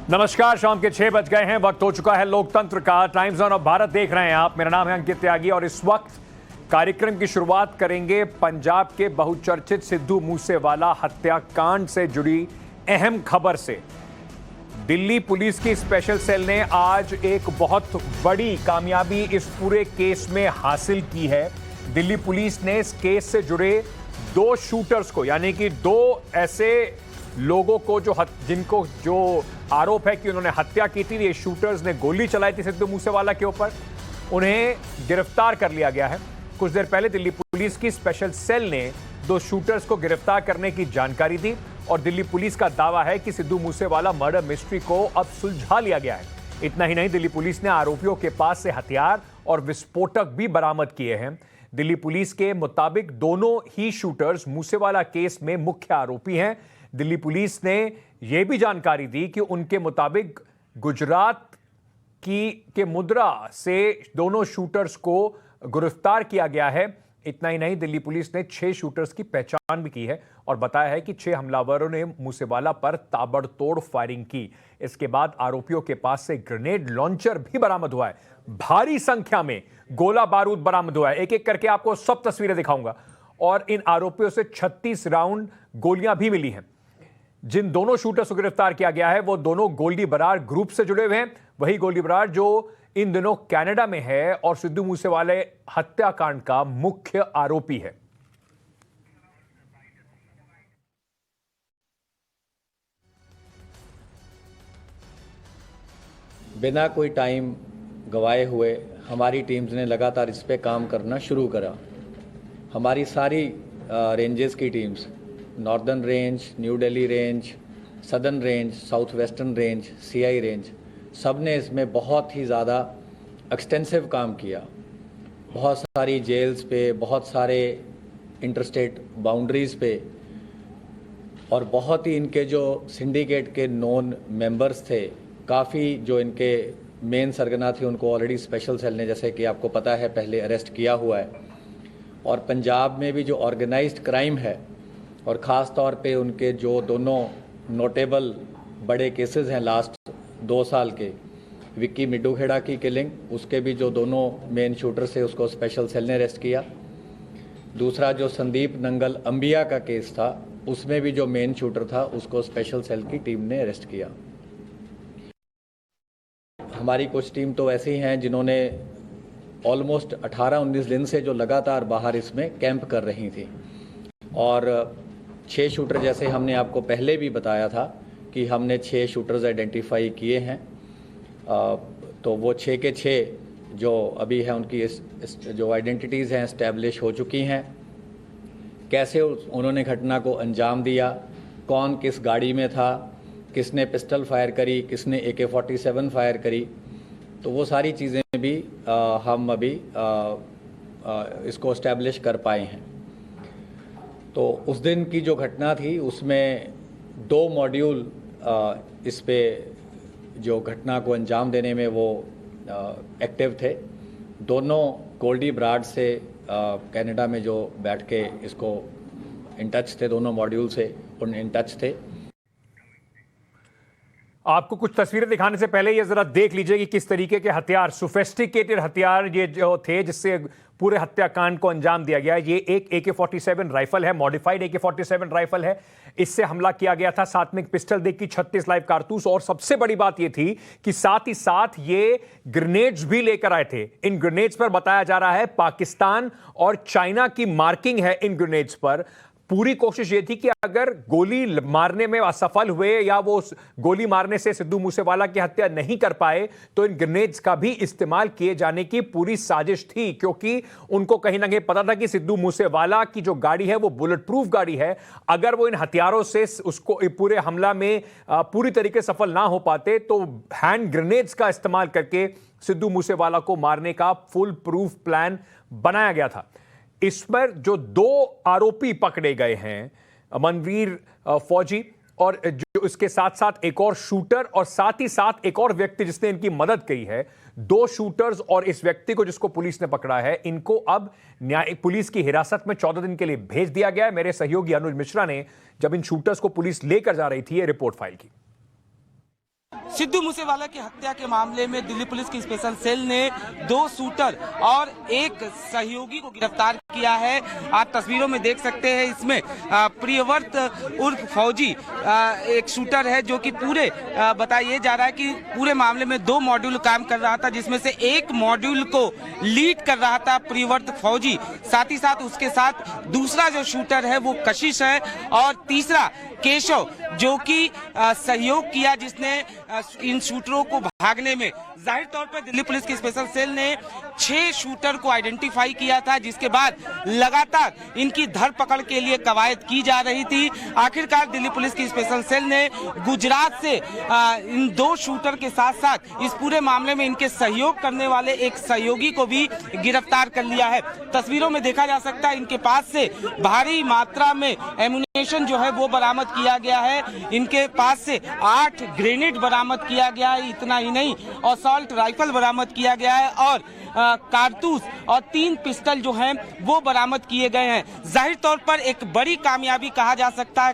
नमस्कार, शाम के 6 बज गए हैं। वक्त हो चुका है लोकतंत्र का। टाइम जोन ऑफ भारत देख रहे हैं आप। मेरा नाम है अंकित त्यागी और इस वक्त कार्यक्रम की शुरुआत करेंगे पंजाब के बहुचर्चित सिद्धू मूसेवाला हत्याकांड से जुड़ी अहम खबर से। दिल्ली पुलिस की स्पेशल सेल ने आज एक बहुत बड़ी कामयाबी इस पूरे केस में हासिल की है। दिल्ली पुलिस ने इस केस से जुड़े 2 शूटर्स को, यानी कि 2 ऐसे लोगों को जिनको जो आरोप है कि उन्होंने हत्या की थी, ये शूटर्स ने गोली चलाई थी सिद्धू मूसेवाला के ऊपर, उन्हें गिरफ्तार कर लिया गया है। कुछ देर पहले दिल्ली पुलिस की स्पेशल सेल ने 2 शूटर्स को गिरफ्तार करने की जानकारी दी और दिल्ली पुलिस का दावा है कि सिद्धू मूसेवाला मर्डर मिस्ट्री को अब सुलझा लिया गया है। इतना ही नहीं, दिल्ली पुलिस ने आरोपियों के पास से हथियार और विस्फोटक भी बरामद किए हैं। दिल्ली पुलिस के मुताबिक दोनों ही शूटर्स मूसेवाला केस में मुख्य आरोपी हैं। दिल्ली पुलिस ने यह भी जानकारी दी कि उनके मुताबिक गुजरात के मुद्रा से दोनों शूटर्स को गिरफ्तार किया गया है। इतना ही नहीं, दिल्ली पुलिस ने 6 शूटर्स की पहचान भी की है और बताया है कि 6 हमलावरों ने मूसेवाला पर ताबड़तोड़ फायरिंग की। इसके बाद आरोपियों के पास से ग्रेनेड लॉन्चर भी बरामद हुआ है। भारी संख्या में गोला बारूद बरामद हुआ है। एक एक करके आपको सब तस्वीरें दिखाऊंगा। और इन आरोपियों से 36 राउंड गोलियां भी मिली हैं। जिन दोनों शूटर्स को गिरफ्तार किया गया है वो दोनों गोल्डी बरार ग्रुप से जुड़े हुए हैं। वही गोल्डी बरार जो इन दिनों कनाडा में है और सिद्धू मूसेवाले हत्याकांड का मुख्य आरोपी है। बिना कोई टाइम गवाए हुए हमारी टीम्स ने लगातार इस पे काम करना शुरू करा। हमारी सारी रेंजेस की teams, northern range, new Delhi range, southern range, south western range, CI range, सब ने इसमें बहुत ही ज़्यादा एक्सटेंसिव काम किया। बहुत सारी जेल्स पे, बहुत सारे इंटरस्टेट बाउंड्रीज़ पे, और बहुत ही इनके जो सिंडिकेट के नॉन मेंबर्स थे, काफ़ी जो इनके मेन सरगना थे, उनको ऑलरेडी स्पेशल सेल ने, जैसे कि आपको पता है, पहले अरेस्ट किया हुआ है। और पंजाब में भी जो ऑर्गेनाइज्ड क्राइम है और ख़ास तौर पे उनके जो दोनों नोटेबल बड़े केसेस हैं लास्ट 2 साल के, विक्की मिड्डूखेड़ा की किलिंग, उसके भी जो दोनों मेन शूटर थे उसको स्पेशल सेल ने अरेस्ट किया। दूसरा जो संदीप नंगल अंबिया का केस था, उसमें भी जो मेन शूटर था उसको स्पेशल सेल की टीम ने अरेस्ट किया। हमारी कुछ टीम तो ऐसी हैं जिन्होंने ऑलमोस्ट 18-19 दिन से जो लगातार बाहर इसमें कैंप कर रही थी। और 6 शूटर, जैसे हमने आपको पहले भी बताया था कि हमने 6 शूटर्स आइडेंटिफाई किए हैं। तो वो 6 के 6 जो अभी हैं उनकी जो आइडेंटिटीज़ हैं इस्टेब्लिश हो चुकी हैं। कैसे उन्होंने घटना को अंजाम दिया, कौन किस गाड़ी में था, किसने पिस्टल फायर करी, किसने AK-47 फायर करी, तो वो सारी चीज़ें भी हम अभी इसको इस्टेब्लिश कर पाए हैं। तो उस दिन की जो घटना थी उसमें 2 मॉड्यूल इस पे जो घटना को अंजाम देने में वो एक्टिव थे। दोनों गोल्डी बरार से कनाडा में जो बैठ के इसको इन टच थे, दोनों मॉड्यूल से इन टच थे। आपको कुछ तस्वीरें दिखाने से पहले ये जरा देख लीजिए कि किस तरीके के हथियार, सोफिस्टिकेटेड हथियार ये जो थे जिससे पूरे हत्याकांड को अंजाम दिया गया। ये एक AK-47 राइफल है, मॉडिफाइड AK-47 राइफल है। इससे हमला किया गया था। साथ में एक पिस्टल देखी, 36 लाइव कारतूस, और सबसे बड़ी बात ये थी कि साथ ही साथ ये ग्रेनेड्स भी लेकर आए थे। इन ग्रेनेड्स पर बताया जा रहा है पाकिस्तान और चाइना की मार्किंग है इन ग्रेनेड्स पर। पूरी कोशिश ये थी कि अगर गोली मारने में असफल हुए या वो गोली मारने से सिद्धू मूसेवाला की हत्या नहीं कर पाए तो इन ग्रेनेड्स का भी इस्तेमाल किए जाने की पूरी साजिश थी, क्योंकि उनको कहीं ना कहीं पता था कि सिद्धू मूसेवाला की जो गाड़ी है वो बुलेट प्रूफ गाड़ी है। अगर वो इन हथियारों से उसको पूरे हमला में पूरी तरीके से सफल ना हो पाते तो हैंड ग्रेनेड्स का इस्तेमाल करके सिद्धू मूसेवाला को मारने का फुल प्रूफ प्लान बनाया गया था। इस पर जो 2 आरोपी पकड़े गए हैं, मनवीर फौजी और जो इसके साथ साथ एक और शूटर और साथ ही साथ एक और व्यक्ति जिसने इनकी मदद की है, 2 शूटर्स और इस व्यक्ति को जिसको पुलिस ने पकड़ा है, इनको अब पुलिस की हिरासत में 14 दिन के लिए भेज दिया गया है। मेरे सहयोगी अनुज मिश्रा ने जब इन शूटर्स को पुलिस लेकर जा रही थी, ये रिपोर्ट फाइल की। सिद्धू मूसेवाला की हत्या के मामले में दिल्ली पुलिस की स्पेशल सेल ने 2 शूटर और एक सहयोगी को गिरफ्तार किया है। आप तस्वीरों में देख सकते हैं, इसमें प्रियव्रत उर्फ फौजी एक शूटर है, जो कि पूरे बताया जा रहा है कि पूरे मामले में 2 मॉड्यूल काम कर रहा था, जिसमें से एक मॉड्यूल को लीड कर रहा था प्रियव्रत फौजी। साथ ही साथ उसके साथ दूसरा जो शूटर है वो कशिश है, और तीसरा केशव, जो कि सहयोग किया, जिसने इन शूटरों को भागने में। जाहिर तौर पर दिल्ली पुलिस की स्पेशल सेल ने 6 शूटर को आइडेंटिफाई किया था, जिसके बाद लगातार इनकी धरपकड़ के लिए कवायद की जा रही थी। आखिरकार दिल्ली पुलिस की स्पेशल सेल ने गुजरात से इन 2 शूटर के साथ साथ इस पूरे मामले में इनके सहयोग करने वाले एक सहयोगी को भी गिरफ्तार कर लिया है। तस्वीरों में देखा जा सकता है, इनके पास से भारी मात्रा में एमुनेशन जो है वो बरामद किया गया है। इनके पास से 8 ग्रेनेड बरामद किया गया है। इतना ही नहीं, असॉल्ट राइफल बरामद किया गया है, और कारतूस और 3 पिस्टल जो हैं वो बरामद किए गए हैं। जाहिर तौर पर एक बड़ी कामयाबी कहा जा सकता है।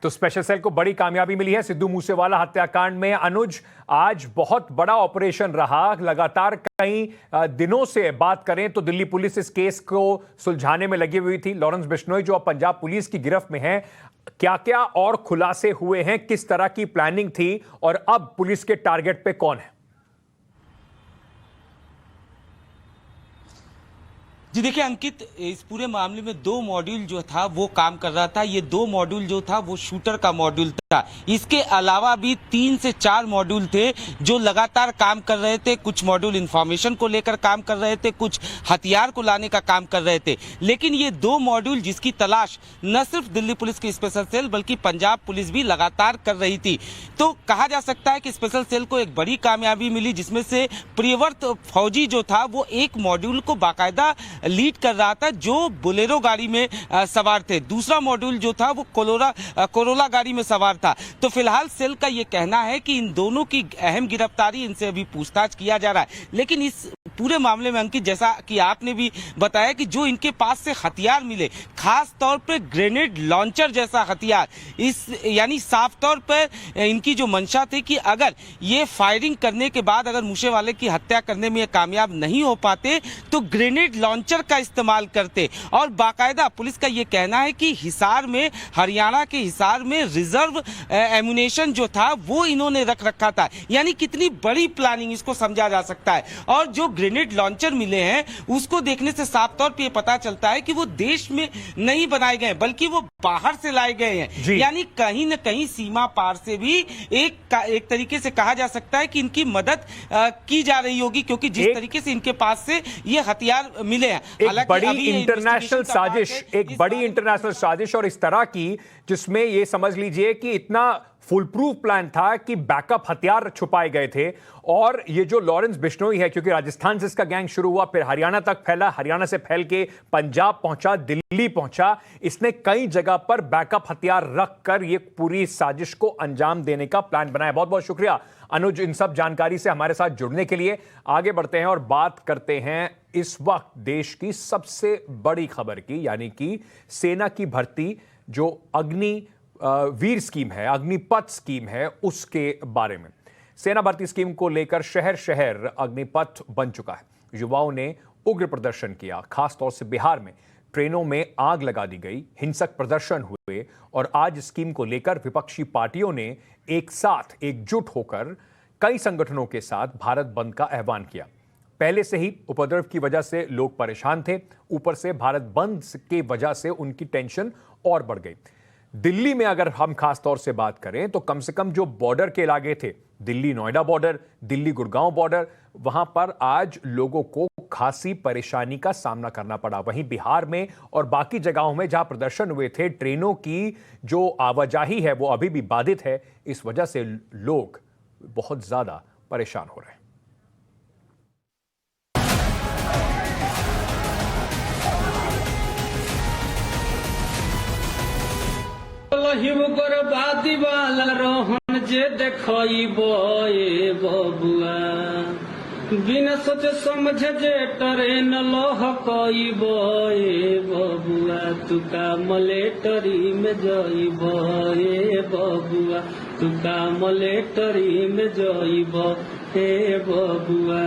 तो स्पेशल सेल को बड़ी कामयाबी मिली है सिद्धू मूसेवाला हत्याकांड में। अनुज, आज बहुत बड़ा ऑपरेशन रहा, लगातार कई दिनों से बात करें तो दिल्ली पुलिस इस केस को सुलझाने में लगी हुई थी। लॉरेंस बिश्नोई जो अब पंजाब पुलिस की गिरफ्त में है, क्या क्या और खुलासे हुए हैं, किस तरह की प्लानिंग थी, और अब पुलिस के टारगेट पे कौन है? जी देखिए अंकित, इस पूरे मामले में 2 मॉड्यूल जो था वो काम कर रहा था। ये 2 मॉड्यूल जो था वो शूटर का मॉड्यूल था। इसके अलावा भी 3 से 4 मॉड्यूल थे जो लगातार काम कर रहे थे। कुछ मॉड्यूल इंफॉर्मेशन को लेकर काम कर रहे थे, कुछ हथियार को लाने का काम कर रहे थे। लेकिन ये 2 मॉड्यूल जिसकी तलाश न सिर्फ दिल्ली पुलिस की स्पेशल सेल बल्कि पंजाब पुलिस भी लगातार कर रही थी। तो कहा जा सकता है कि स्पेशल सेल को एक बड़ी कामयाबी मिली, जिसमें से प्रियव्रत फौजी जो था वो एक मॉड्यूल को बाकायदा लीड कर रहा था, जो बोलेरो गाड़ी में सवार थे। दूसरा मॉड्यूल जो था वो कोरोला गाड़ी में सवार था। तो फिलहाल सेल का ये कहना है कि इन दोनों की अहम गिरफ्तारी, इनसे अभी पूछताछ किया जा रहा है। लेकिन इस पूरे मामले में अंकित, जैसा कि आपने भी बताया कि जो इनके पास से हथियार मिले, खास तौर पर ग्रेनेड लॉन्चर जैसा हथियार, इस यानी साफ तौर पर इनकी जो मंशा थी कि अगर ये फायरिंग करने के बाद अगर मूसेवाले की हत्या करने में कामयाब नहीं हो पाते तो ग्रेनेड लॉन्चर का इस्तेमाल करते। और बाकायदा पुलिस का ये कहना है कि हिसार में, हरियाणा के हिसार में रिजर्व एमुनेशन जो था वो इन्होंने रख रखा था। यानी कितनी बड़ी प्लानिंग इसको समझा जा सकता है। और जो ग्रेनेड लॉन्चर मिले हैं उसको देखने से साफ तौर पर पता चलता है कि वो देश में नहीं बनाए गए बल्कि वो बाहर से लाए गए हैं। यानी कहीं न कहीं सीमा पार से भी एक तरीके से कहा जा सकता है कि इनकी मदद की जा रही होगी, क्योंकि जिस तरीके से इनके पास से ये हथियार मिले हैं। एक बड़ी इंटरनेशनल साजिश, एक बड़ी इंटरनेशनल साजिश, और इस तरह की जिसमें ये समझ लीजिए कि इतना फुल प्रूफ प्लान था कि बैकअप हथियार छुपाए गए थे। और ये जो लॉरेंस बिश्नोई है, क्योंकि राजस्थान से इसका गैंग शुरू हुआ, फिर हरियाणा तक फैला, हरियाणा से फैल के पंजाब पहुंचा, दिल्ली पहुंचा, इसने कई जगह पर बैकअप हथियार रखकर ये पूरी साजिश को अंजाम देने का प्लान बनाया। बहुत बहुत शुक्रिया अनुज इन सब जानकारी से हमारे साथ जुड़ने के लिए। आगे बढ़ते हैं और बात करते हैं इस वक्त देश की सबसे बड़ी खबर की, यानी कि सेना की भर्ती जो वीर स्कीम है, अग्निपथ स्कीम है, उसके बारे में। सेना भर्ती स्कीम को लेकर शहर शहर अग्निपथ बन चुका है। युवाओं ने उग्र प्रदर्शन किया, खासतौर से बिहार में ट्रेनों में आग लगा दी गई, हिंसक प्रदर्शन हुए, और आज स्कीम को लेकर विपक्षी पार्टियों ने एक साथ एकजुट होकर कई संगठनों के साथ भारत बंद का आह्वान किया। पहले से ही उपद्रव की वजह से लोग परेशान थे, ऊपर से भारत बंद की वजह से उनकी टेंशन और बढ़ गई। दिल्ली में अगर हम खास तौर से बात करें तो कम से कम जो बॉर्डर के इलाके थे, दिल्ली नोएडा बॉर्डर, दिल्ली गुड़गांव बॉर्डर, वहां पर आज लोगों को खासी परेशानी का सामना करना पड़ा। वहीं बिहार में और बाकी जगहों में जहां प्रदर्शन हुए थे, ट्रेनों की जो आवाजाही है वो अभी भी बाधित है। इस वजह से लोग बहुत ज्यादा परेशान हो रहे हैं। बर्बादी वाला रोहन जे देखइबो ए बबुआ, बिना सोचे समझे जे ट्रेन लहकइबो ए बबुआ, तू का मलेटरी में जइबो ए बबुआ, तुका मलेटरी में जइब हे बबुआ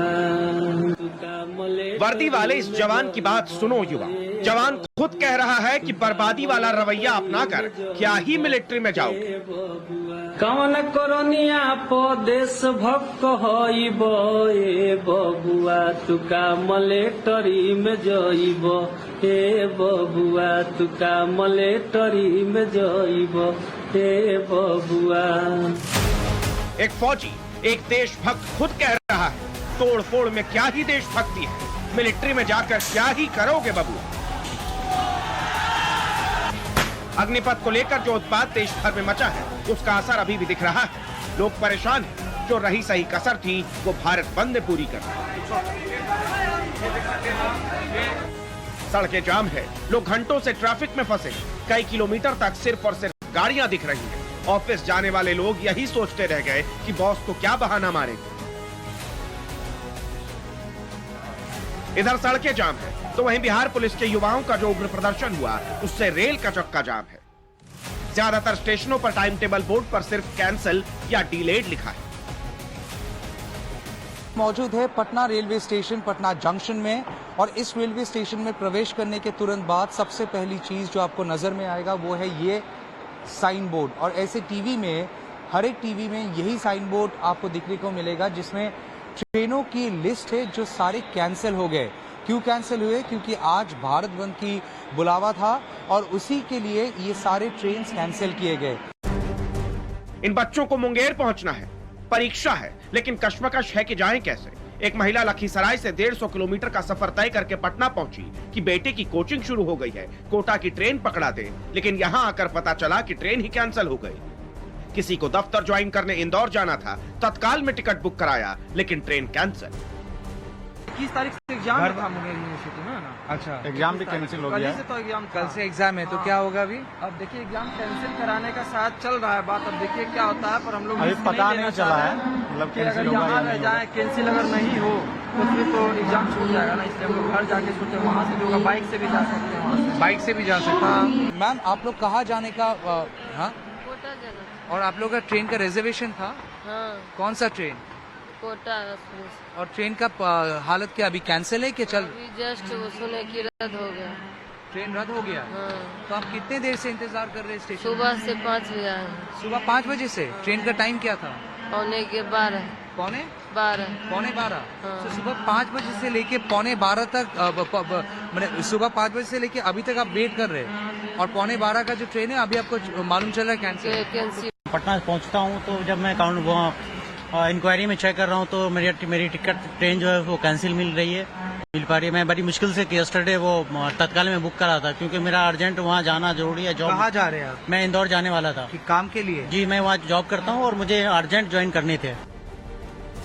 तुका मलेटरी वर्दी वाले इस जवान की बात सुनो युवा। जवान खुद कह रहा है कि बर्बादी वाला रवैया अपनाकर क्या ही मिलिट्री में जाओगे। कौन करनिया पो देश भक्त हईब ए बबुआ तुका मलेटरी में जइब हे बबुआ तुका मलेटरी में जइब हे बबुआ। एक फौजी, एक देशभक्त खुद कह रहा है तोड़ फोड़ में क्या ही देशभक्ति है, मिलिट्री में जाकर क्या ही करोगे बबुआ। अग्निपथ को लेकर जो उत्पात देश भर में मचा है उसका असर अभी भी दिख रहा है। लोग परेशान हैं, जो रही सही कसर थी वो भारत बंद ने पूरी कर दी। सड़कें जाम है, लोग घंटों से ट्रैफिक में फंसे, कई किलोमीटर तक सिर्फ और सिर्फ गाड़ियां दिख रही हैं। ऑफिस जाने वाले लोग यही सोचते रह गए कि बॉस को क्या बहाना मारेंगे। इधर सड़कें जाम है तो वहीं बिहार पुलिस के युवाओं का जो उग्र प्रदर्शन हुआ उससे रेल का चक्का जाम है। ज्यादातर स्टेशनों पर टाइम टेबल बोर्ड पर सिर्फ कैंसिल या डिलेड लिखा है। मौजूद है Patna railway station Patna junction में, और इस रेलवे स्टेशन में प्रवेश करने के तुरंत बाद सबसे पहली चीज जो आपको नजर में आएगा वो है ये साइन बोर्ड। और ऐसे टीवी में, हर एक टीवी में यही साइन बोर्ड आपको दिखने को मिलेगा जिसमें ट्रेनों की लिस्ट है जो सारे कैंसिल हो गए। क्यों कैंसिल हुए? क्योंकि आज भारत बंद की बुलावा था और उसी के लिए ये सारे ट्रेन कैंसिल किए गए। इन बच्चों को मुंगेर पहुंचना है, परीक्षा है, लेकिन कश्मकश है कि जाएं कैसे। एक महिला लखीसराय से 150 किलोमीटर का सफर तय करके पटना पहुंची कि बेटे की कोचिंग शुरू हो गई है, कोटा की ट्रेन पकड़ा दे, लेकिन यहां आकर पता चला कि ट्रेन ही कैंसिल हो गई। किसी को दफ्तर ज्वाइन करने इंदौर जाना था, तत्काल में टिकट बुक कराया, लेकिन ट्रेन कैंसिल। 21 तारीख से एग्जाम था मुंगेर यूनिवर्सिटी में ना। अच्छा, एग्जाम भी कैंसिल हो गया। तो एग्जाम कल से एग्जाम है, तो क्या होगा अभी? अब देखिए एग्जाम कैंसिल कराने का साथ चल रहा है बात, अब देखिए क्या होता है, पर हम लोग अभी पता नहीं चला है मतलब अगर यहाँ रह जाए, कैंसिल अगर नहीं हो तो फिर तो एग्जाम छूट जाएगा ना, इसलिए हम लोग घर जाके सोचे वहाँ से जो बाइक से भी जा सकते हैं, वहाँ से बाइक से भी जा सकते हैं। मैम आप लोग कहाँ जाने का? हाँ, कोटा जाना। और आप लोग का ट्रेन का रिजर्वेशन था? हाँ, कौन सा ट्रेन? कोटा एक्सप्रेस। और ट्रेन का हालत क्या, अभी कैंसिल है कि चल? अभी जस्ट वो सुने कि रद्द हो गया। ट्रेन रद्द हो गया? हाँ, तो आप कितने देर से इंतजार कर रहे हैं स्टेशन? सुबह से 5 बजे आए। सुबह 5 बजे से। ट्रेन का टाइम क्या था? पौने के 12। पौने 12। हाँ। तो सुबह 5 बजे से लेके पौने 12 तक, मैंने सुबह 5 बजे से लेके अभी तक आप वेट कर रहे हैं, और पौने 12 का जो ट्रेन है अभी आपको मालूम चल रहा है कैंसिल। पटना पहुंचता हूं तो जब मैं अकाउंट वहाँ इंक्वायरी में चेक कर रहा हूं तो मेरी टिकट ट्रेन जो है वो कैंसिल मिल रही है, मिल पा रही है। मैं बड़ी मुश्किल से यस्टरडे वो तत्काल में बुक करा था क्योंकि मेरा अर्जेंट वहाँ जाना जरूरी है। जॉब। कहाँ जा रहे हैं आप? मैं इंदौर जाने वाला था। काम के लिए? जी, मैं वहाँ जॉब करता हूँ और मुझे अर्जेंट ज्वाइन करने थे।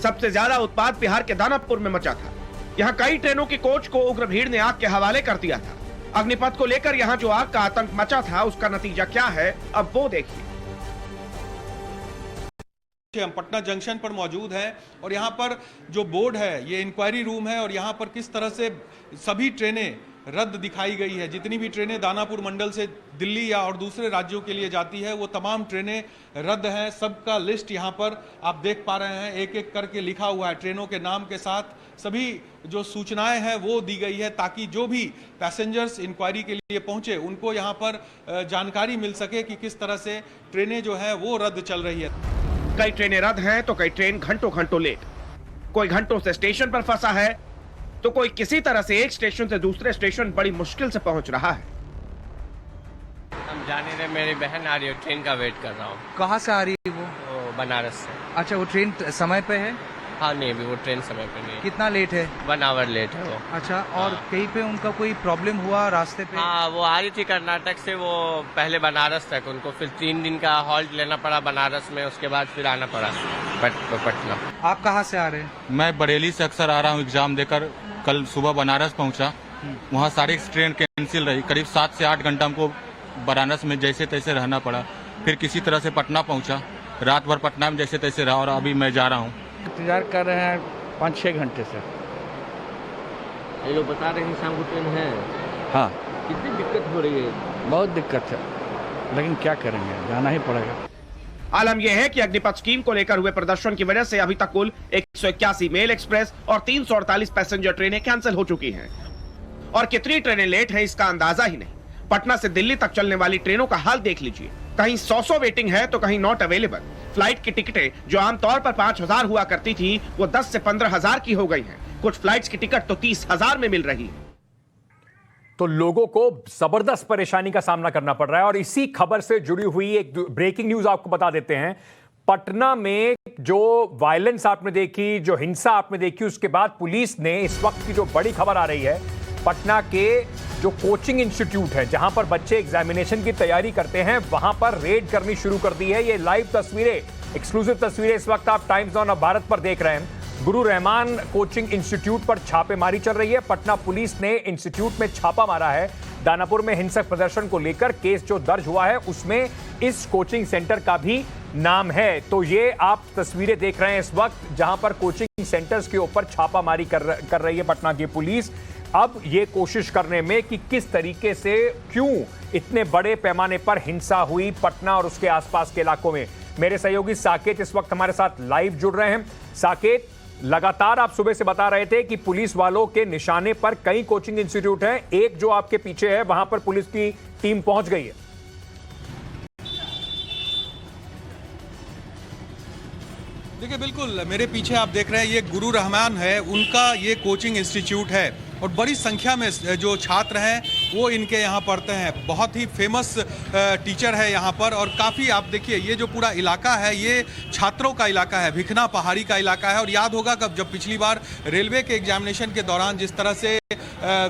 सबसे ज्यादा उत्पात बिहार के दानापुर में मचा था। यहाँ कई ट्रेनों की कोच को उग्र भीड़ ने आग के हवाले कर दिया था। अग्निपथ को लेकर यहाँ जो आग का आतंक मचा था उसका नतीजा क्या है, अब वो देखिए। हम पटना जंक्शन पर मौजूद हैं और यहाँ पर जो बोर्ड है ये इंक्वायरी रूम है और यहाँ पर किस तरह से सभी ट्रेनें रद्द दिखाई गई है। जितनी भी ट्रेनें दानापुर मंडल से दिल्ली या और दूसरे राज्यों के लिए जाती है वो तमाम ट्रेनें रद्द हैं। सबका लिस्ट यहाँ पर आप देख पा रहे हैं, एक एक करके लिखा हुआ है। ट्रेनों के नाम के साथ सभी जो सूचनाएं हैं वो दी गई है ताकि जो भी पैसेंजर्स इंक्वायरी के लिए पहुंचे उनको यहाँ पर जानकारी मिल सके कि किस तरह से ट्रेनें जो है वो रद्द चल रही है। कई ट्रेनें रद्द हैं तो कई ट्रेन घंटों घंटों लेट। कोई घंटों से स्टेशन पर फंसा है तो कोई किसी तरह से एक स्टेशन से दूसरे स्टेशन बड़ी मुश्किल से पहुंच रहा है। हम जाने रहे, मेरी बहन आ रही है, ट्रेन का वेट कर रहा हूँ। कहाँ से आ रही है वो? बनारस से। अच्छा, वो ट्रेन समय पे है? हाँ नहीं, अभी वो ट्रेन समय पे नहीं है। कितना लेट है? 1 आवर लेट है वो। अच्छा, और कहीं पे उनका कोई प्रॉब्लम हुआ रास्ते पे? हाँ, वो आ रही थी कर्नाटक से, वो पहले बनारस तक, उनको फिर 3 दिन का हॉल्ट लेना पड़ा बनारस में, उसके बाद फिर आना पड़ा पटना। आप कहाँ से आ रहे हैं? मैं बरेली से अक्सर आ रहा हूँ एग्जाम देकर। कल सुबह बनारस पहुँचा, वहाँ सारी ट्रेन कैंसिल रही। करीब 7 से 8 घंटा हमको बनारस में जैसे तैसे रहना पड़ा। फिर किसी तरह से पटना पहुँचा, रात भर पटना में जैसे तैसे रहा और अभी मैं जा रहा हूँ। इंतजार कर रहे हैं 5-6 घंटे से। ये लोग बता रहे हैं शाम को ट्रेन है। हाँ, कितनी दिक्कत हो रही है? बहुत दिक्कत है, लेकिन क्या करेंगे, जाना ही पड़ेगा। आलम यह है कि अग्निपथ स्कीम को लेकर हुए प्रदर्शन की वजह से अभी तक कुल 181 मेल एक्सप्रेस और 348 पैसेंजर ट्रेनें कैंसिल हो चुकी हैं और कितनी ट्रेनें लेट हैं इसका अंदाजा ही नहीं। पटना से दिल्ली तक चलने वाली ट्रेनों का हाल देख लीजिए, कहीं 100 वेटिंग है तो कहीं नॉट अवेलेबल। फ्लाइट की टिकटें जो आमतौर पर 5,000 हुआ करती थी वो 10 से 15,000 की हो गई हैं। कुछ फ्लाइट्स की टिकट तो 30,000 में मिल रही है। तो लोगों को जबरदस्त परेशानी का सामना करना पड़ रहा है। और इसी खबर से जुड़ी हुई एक ब्रेकिंग न्यूज आपको बता देते हैं। पटना में जो वायलेंस आपने देखी, जो हिंसा आपने देखी, उसके बाद पुलिस ने इस वक्त की जो बड़ी खबर आ रही है, पटना के जो कोचिंग इंस्टीट्यूट है जहां पर बच्चे एग्जामिनेशन की तैयारी करते हैं, वहां पर रेड करनी शुरू कर दी है। ये लाइव तस्वीरें, एक्सक्लूसिव तस्वीरें इस वक्त आप टाइम्स ऑन भारत पर देख रहे हैं। गुरु रहमान कोचिंग इंस्टीट्यूट पर छापेमारी चल रही है। पटना पुलिस ने इंस्टीट्यूट में छापा मारा है। दानापुर में हिंसक प्रदर्शन को लेकर केस जो दर्ज हुआ है उसमें इस कोचिंग सेंटर का भी नाम है। तो ये आप तस्वीरें देख रहे हैं इस वक्त जहां पर कोचिंग सेंटर्स के ऊपर छापामारी कर रही है पटना की पुलिस। अब ये कोशिश करने में कि किस तरीके से, क्यों इतने बड़े पैमाने पर हिंसा हुई पटना और उसके आसपास के इलाकों में। मेरे सहयोगी साकेत इस वक्त हमारे साथ लाइव जुड़ रहे हैं। साकेत, लगातार आप सुबह से बता रहे थे कि पुलिस वालों के निशाने पर कई कोचिंग इंस्टीट्यूट हैं, एक जो आपके पीछे है वहां पर पुलिस की टीम पहुंच गई है। देखिए, बिल्कुल मेरे पीछे आप देख रहे हैं, ये गुरु रहमान है, उनका ये कोचिंग इंस्टीट्यूट है और बड़ी संख्या में जो छात्र हैं वो इनके यहाँ पढ़ते हैं। बहुत ही फेमस टीचर है यहाँ पर। और काफ़ी आप देखिए, ये जो पूरा इलाका है ये छात्रों का इलाका है, भिखना पहाड़ी का इलाका है। और याद होगा कब जब पिछली बार रेलवे के एग्जामिनेशन के दौरान जिस तरह से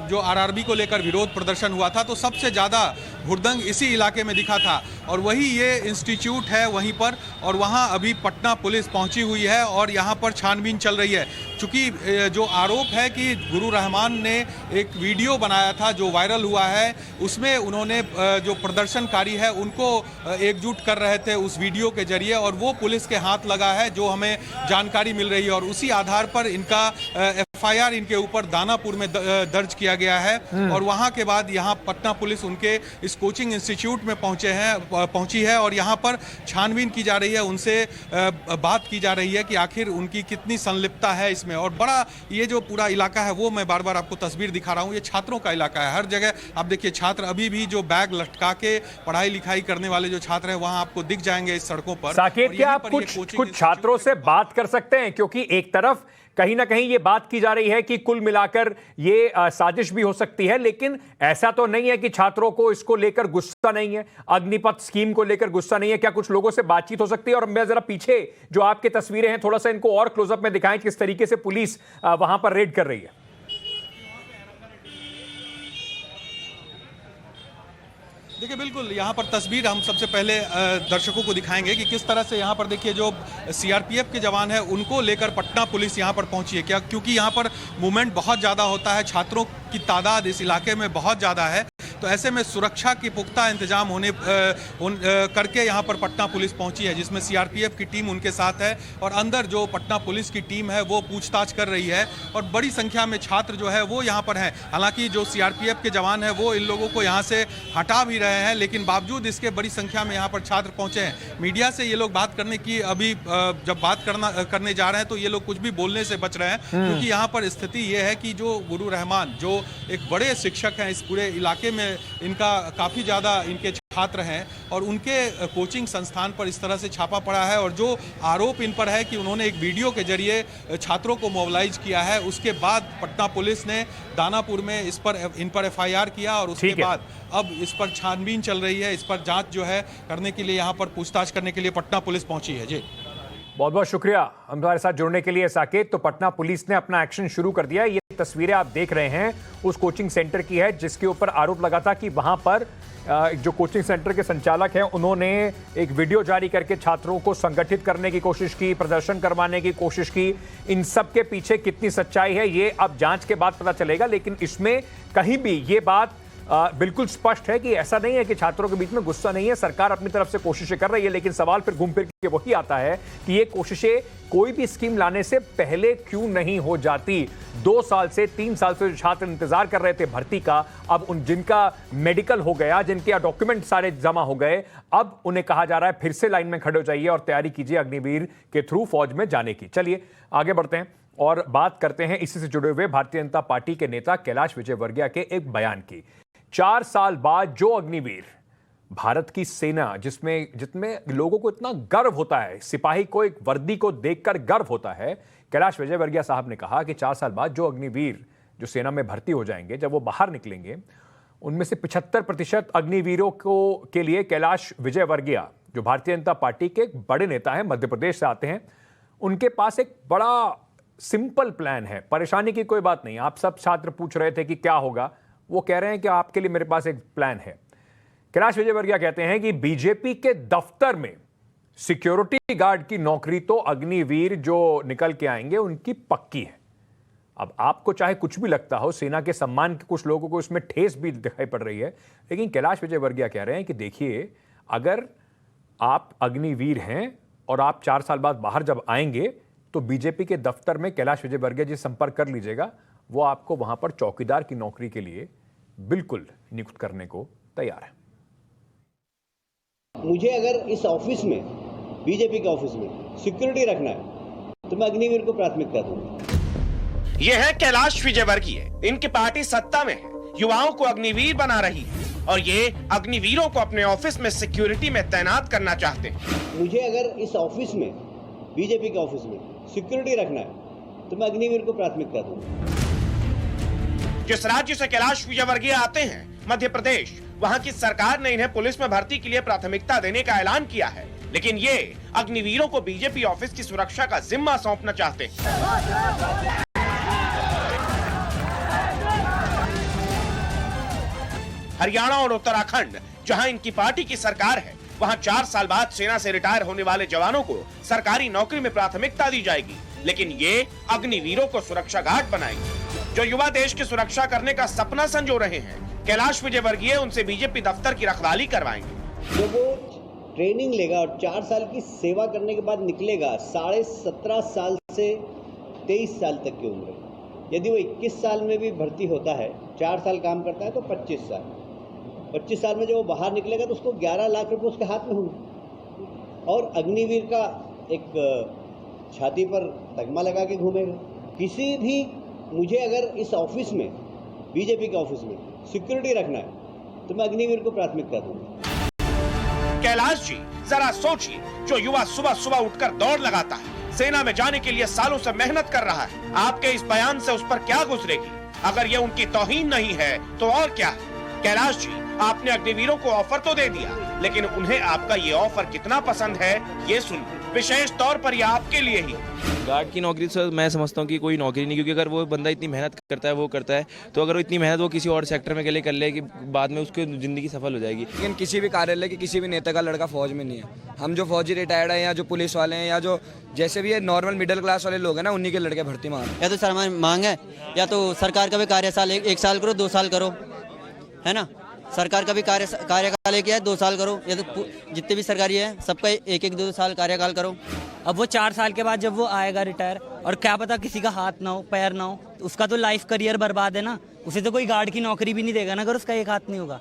जो आरआरबी को लेकर विरोध प्रदर्शन हुआ था, तो सबसे ज़्यादा हुड़दंग इसी इलाके में दिखा था। और वही ये इंस्टीट्यूट है वहीं पर, और वहाँ अभी पटना पुलिस पहुँची हुई है और यहाँ पर छानबीन चल रही है। चूँकि जो आरोप है कि गुरु रहमान ने एक वीडियो बनाया था जो वायरल हुआ है, उसमें उन्होंने जो प्रदर्शनकारी है उनको एकजुट कर रहे थे उस वीडियो के जरिए, और वो पुलिस के हाथ लगा है जो हमें जानकारी मिल रही है। और उसी आधार पर इनका एफआईआर इनके ऊपर दानापुर में दर्ज किया गया है। और वहां के बाद यहां पटना पुलिस उनके इस कोचिंग इंस्टीट्यूट में पहुंची है और यहां पर छानबीन की जा रही है, उनसे बात की जा रही है कि आखिर उनकी कितनी संलिप्तता है इसमें। और बड़ा ये जो पूरा इलाका है वो मैं बार बार आपको तस्वीर दिखा रहा हूँ, ये छात्रों का इलाका है। हर जगह आप देखिए छात्र अभी भी जो बैग लटका के पढ़ाई लिखाई करने वाले जो छात्र हैं वहां आपको दिख जाएंगे इस सड़कों पर। साकेत, क्या आप कुछ छात्रों से बात कर सकते हैं? क्योंकि एक तरफ कहीं ना कहीं ये बात की जा रही है कि कुल मिलाकर ये साजिश भी हो सकती है, लेकिन ऐसा तो नहीं है कि छात्रों को इसको लेकर गुस्सा नहीं है, अग्निपथ स्कीम को लेकर गुस्सा नहीं है। क्या कुछ लोगों से बातचीत हो सकती है? और मैं जरा पीछे जो आपके तस्वीरें हैं थोड़ा सा इनको और क्लोजअप में दिखाएं, किस तरीके से पुलिस वहां पर रेड कर रही है। देखिए, बिल्कुल यहाँ पर तस्वीर हम सबसे पहले दर्शकों को दिखाएंगे कि किस तरह से यहाँ पर देखिए जो सीआरपीएफ के जवान हैं उनको लेकर पटना पुलिस यहाँ पर पहुँची है। क्या क्योंकि यहाँ पर मूवमेंट बहुत ज़्यादा होता है, छात्रों की तादाद इस इलाके में बहुत ज़्यादा है, तो ऐसे में सुरक्षा की पुख्ता इंतजाम करके यहाँ पर पटना पुलिस पहुँची है, जिसमें सीआरपीएफ की टीम उनके साथ है और अंदर जो पटना पुलिस की टीम है वो पूछताछ कर रही है। और बड़ी संख्या में छात्र जो है वो यहाँ पर हैं। हालांकि जो सीआरपीएफ के जवान हैं वो इन लोगों को यहाँ से हटा भी रहे हैं, लेकिन बावजूद इसके बड़ी संख्या में यहाँ पर छात्र पहुँचे हैं। मीडिया से ये लोग बात करने की अभी जब बात करने जा रहे हैं तो ये लोग कुछ भी बोलने से बच रहे हैं, क्योंकि यहाँ पर स्थिति ये है कि जो गुरु रहमान जो एक बड़े शिक्षक हैं इस पूरे इलाके में, इनका काफ़ी ज़्यादा इनके छात्र हैं और उनके कोचिंग संस्थान पर इस तरह से छापा पड़ा है। और जो आरोप इन पर है कि उन्होंने एक वीडियो के जरिए छात्रों को मोबिलाइज किया है, उसके बाद पटना पुलिस ने दानापुर में इन पर एफआईआर किया और उसके बाद अब इस पर छानबीन चल रही है। इस पर जांच जो है करने के लिए यहाँ पर पूछताछ करने के लिए पटना पुलिस पहुंची है। जी, बहुत बहुत शुक्रिया हमारे साथ जुड़ने के लिए साकेत। तो पटना पुलिस ने अपना एक्शन शुरू कर दिया। ये तस्वीरें आप देख रहे हैं उस कोचिंग सेंटर की है जिसके ऊपर आरोप लगा था कि वहां पर जो कोचिंग सेंटर के संचालक हैं उन्होंने एक वीडियो जारी करके छात्रों को संगठित करने की कोशिश की, प्रदर्शन करवाने की कोशिश की। इन सब के पीछे कितनी सच्चाई है ये अब जांच के बाद पता चलेगा, लेकिन इसमें कहीं भी ये बात बिल्कुल स्पष्ट है कि ऐसा नहीं है कि छात्रों के बीच में गुस्सा नहीं है, सरकार अपनी तरफ से कोशिशें कर रही है, लेकिन सवाल फिर घूम फिर के वही आता है कि ये कोशिशें कोई भी स्कीम लाने से पहले क्यों नहीं हो जाती। 2 साल से 3 साल से जो छात्र इंतजार कर रहे थे भर्ती का, अब उन जिनका मेडिकल हो गया, जिनके डॉक्यूमेंट सारे जमा हो गए, अब उन्हें कहा जा रहा है फिर से लाइन में खड़े हो जाइए और तैयारी कीजिए अग्निवीर के थ्रू फौज में जाने की। चलिए आगे बढ़ते हैं और बात करते हैं इसी से जुड़े हुए भारतीय जनता पार्टी के नेता कैलाश विजयवर्गीय के एक बयान की। 4 साल बाद जो अग्निवीर, भारत की सेना जिसमें लोगों को इतना गर्व होता है, सिपाही को एक वर्दी को देखकर गर्व होता है, कैलाश विजयवर्गीय साहब ने कहा कि 4 साल बाद जो अग्निवीर जो सेना में भर्ती हो जाएंगे, जब वो बाहर निकलेंगे, उनमें से 75% अग्निवीरों के लिए कैलाश विजयवर्गीय जो भारतीय जनता पार्टी के एक बड़े नेता हैं, मध्य प्रदेश से आते हैं, उनके पास एक बड़ा सिंपल प्लान है। परेशानी की कोई बात नहीं। आप सब छात्र पूछ रहे थे कि क्या होगा, वो कह रहे हैं कि आपके लिए मेरे पास एक प्लान है। कैलाश विजयवर्गीय कहते हैं कि बीजेपी के दफ्तर में सिक्योरिटी गार्ड की नौकरी तो अग्निवीर जो निकल के आएंगे उनकी पक्की है। अब आपको चाहे कुछ भी लगता हो, सेना के सम्मान के कुछ लोगों को इसमें ठेस भी दिखाई पड़ रही है, लेकिन कैलाश विजयवर्गीय कह रहे हैं कि देखिए, अगर आप अग्निवीर हैं और आप 4 साल बाद बाहर जब आएंगे तो बीजेपी के दफ्तर में कैलाश विजयवर्गीय जी संपर्क कर लीजिएगा, वो आपको वहां पर चौकीदार की नौकरी के लिए बिल्कुल नियुक्त करने को तैयार है। मुझे अगर इस ऑफिस में, बीजेपी के ऑफिस में सिक्योरिटी रखना है तो मैं अग्निवीर को प्राथमिकता दूंगा। ये है कैलाश विजयवर्गीय। इनकी पार्टी सत्ता में है, युवाओं को अग्निवीर बना रही है और ये अग्निवीरों को अपने ऑफिस में सिक्योरिटी में तैनात करना चाहते हैं। मुझे अगर इस ऑफिस में, बीजेपी के ऑफिस में सिक्योरिटी रखना है तो मैं अग्निवीर को प्राथमिकता दूंगा। जिस राज्य से कैलाश विजयवर्गीय आते हैं, मध्य प्रदेश, वहां की सरकार ने इन्हें पुलिस में भर्ती के लिए प्राथमिकता देने का ऐलान किया है, लेकिन ये अग्निवीरों को बीजेपी ऑफिस की सुरक्षा का जिम्मा सौंपना चाहते हैं। हरियाणा और उत्तराखंड, जहां इनकी पार्टी की सरकार है, वहां 4 साल बाद सेना से रिटायर होने वाले जवानों को सरकारी नौकरी में प्राथमिकता दी जाएगी, लेकिन ये अग्निवीरों को सुरक्षा गार्ड बनाएंगे। जो युवा देश की सुरक्षा करने का सपना संजो रहे हैं, कैलाश विजयवर्गीय उनसे बीजेपी दफ्तर की रखवाली करवाएंगे। जब वो ट्रेनिंग लेगा और 4 साल की सेवा करने के बाद निकलेगा, 17.5 साल से 23 साल तक की उम्र, यदि वो 21 साल में भी भर्ती होता है, 4 साल काम करता है तो 25 साल। 25 साल में जब वो बाहर निकलेगा तो उसको 11 लाख रुपए उसके हाथ में होंगे और अग्निवीर का एक छाती पर तगमा लगा के घूमेगा। किसी भी, मुझे अगर इस ऑफिस में, बीजेपी के ऑफिस में सिक्योरिटी रखना है तो मैं अग्निवीर को प्राथमिकता दूंगा। कैलाश जी, जरा सोचिए, जो युवा सुबह सुबह उठकर दौड़ लगाता है, सेना में जाने के लिए सालों से मेहनत कर रहा है, आपके इस बयान से उस पर क्या गुजरेगी? अगर ये उनकी तौहीन नहीं है तो और क्या है? कैलाश जी, आपने अग्निवीरों को ऑफर तो दे दिया, लेकिन उन्हें आपका ये ऑफर कितना पसंद है, ये सुनिए। विशेष तौर पर यह आपके लिए ही। गार्ड की नौकरी से मैं समझता हूँ कि कोई नौकरी नहीं, क्योंकि अगर वो बंदा इतनी मेहनत करता है, वो करता है, तो अगर वो इतनी मेहनत वो किसी और सेक्टर में के लिए कर ले कि बाद में उसकी जिंदगी सफल हो जाएगी। लेकिन किसी भी कार्यालय के किसी भी नेता का लड़का फौज में नहीं है। हम जो फौजी रिटायर्ड है या जो पुलिस वाले हैं या जो जैसे भी नॉर्मल मिडिल क्लास वाले लोग हैं ना, उन्हीं के लड़के भर्ती मांग, या तो सर मांग है, या तो सरकार का भी कार्यकाल 1 साल करो, 2 साल करो, है ना। सरकार का भी कार्यकाल किया है, 2 साल करो, या तो जितने भी सरकारी है सबका 1-2 साल कार्यकाल करो। अब वो 4 साल के बाद जब वो आएगा रिटायर, और क्या पता किसी का हाथ ना हो, पैर ना हो, तो उसका तो लाइफ करियर बर्बाद है ना। उसे तो कोई गार्ड की नौकरी भी नहीं देगा ना अगर उसका एक हाथ नहीं होगा।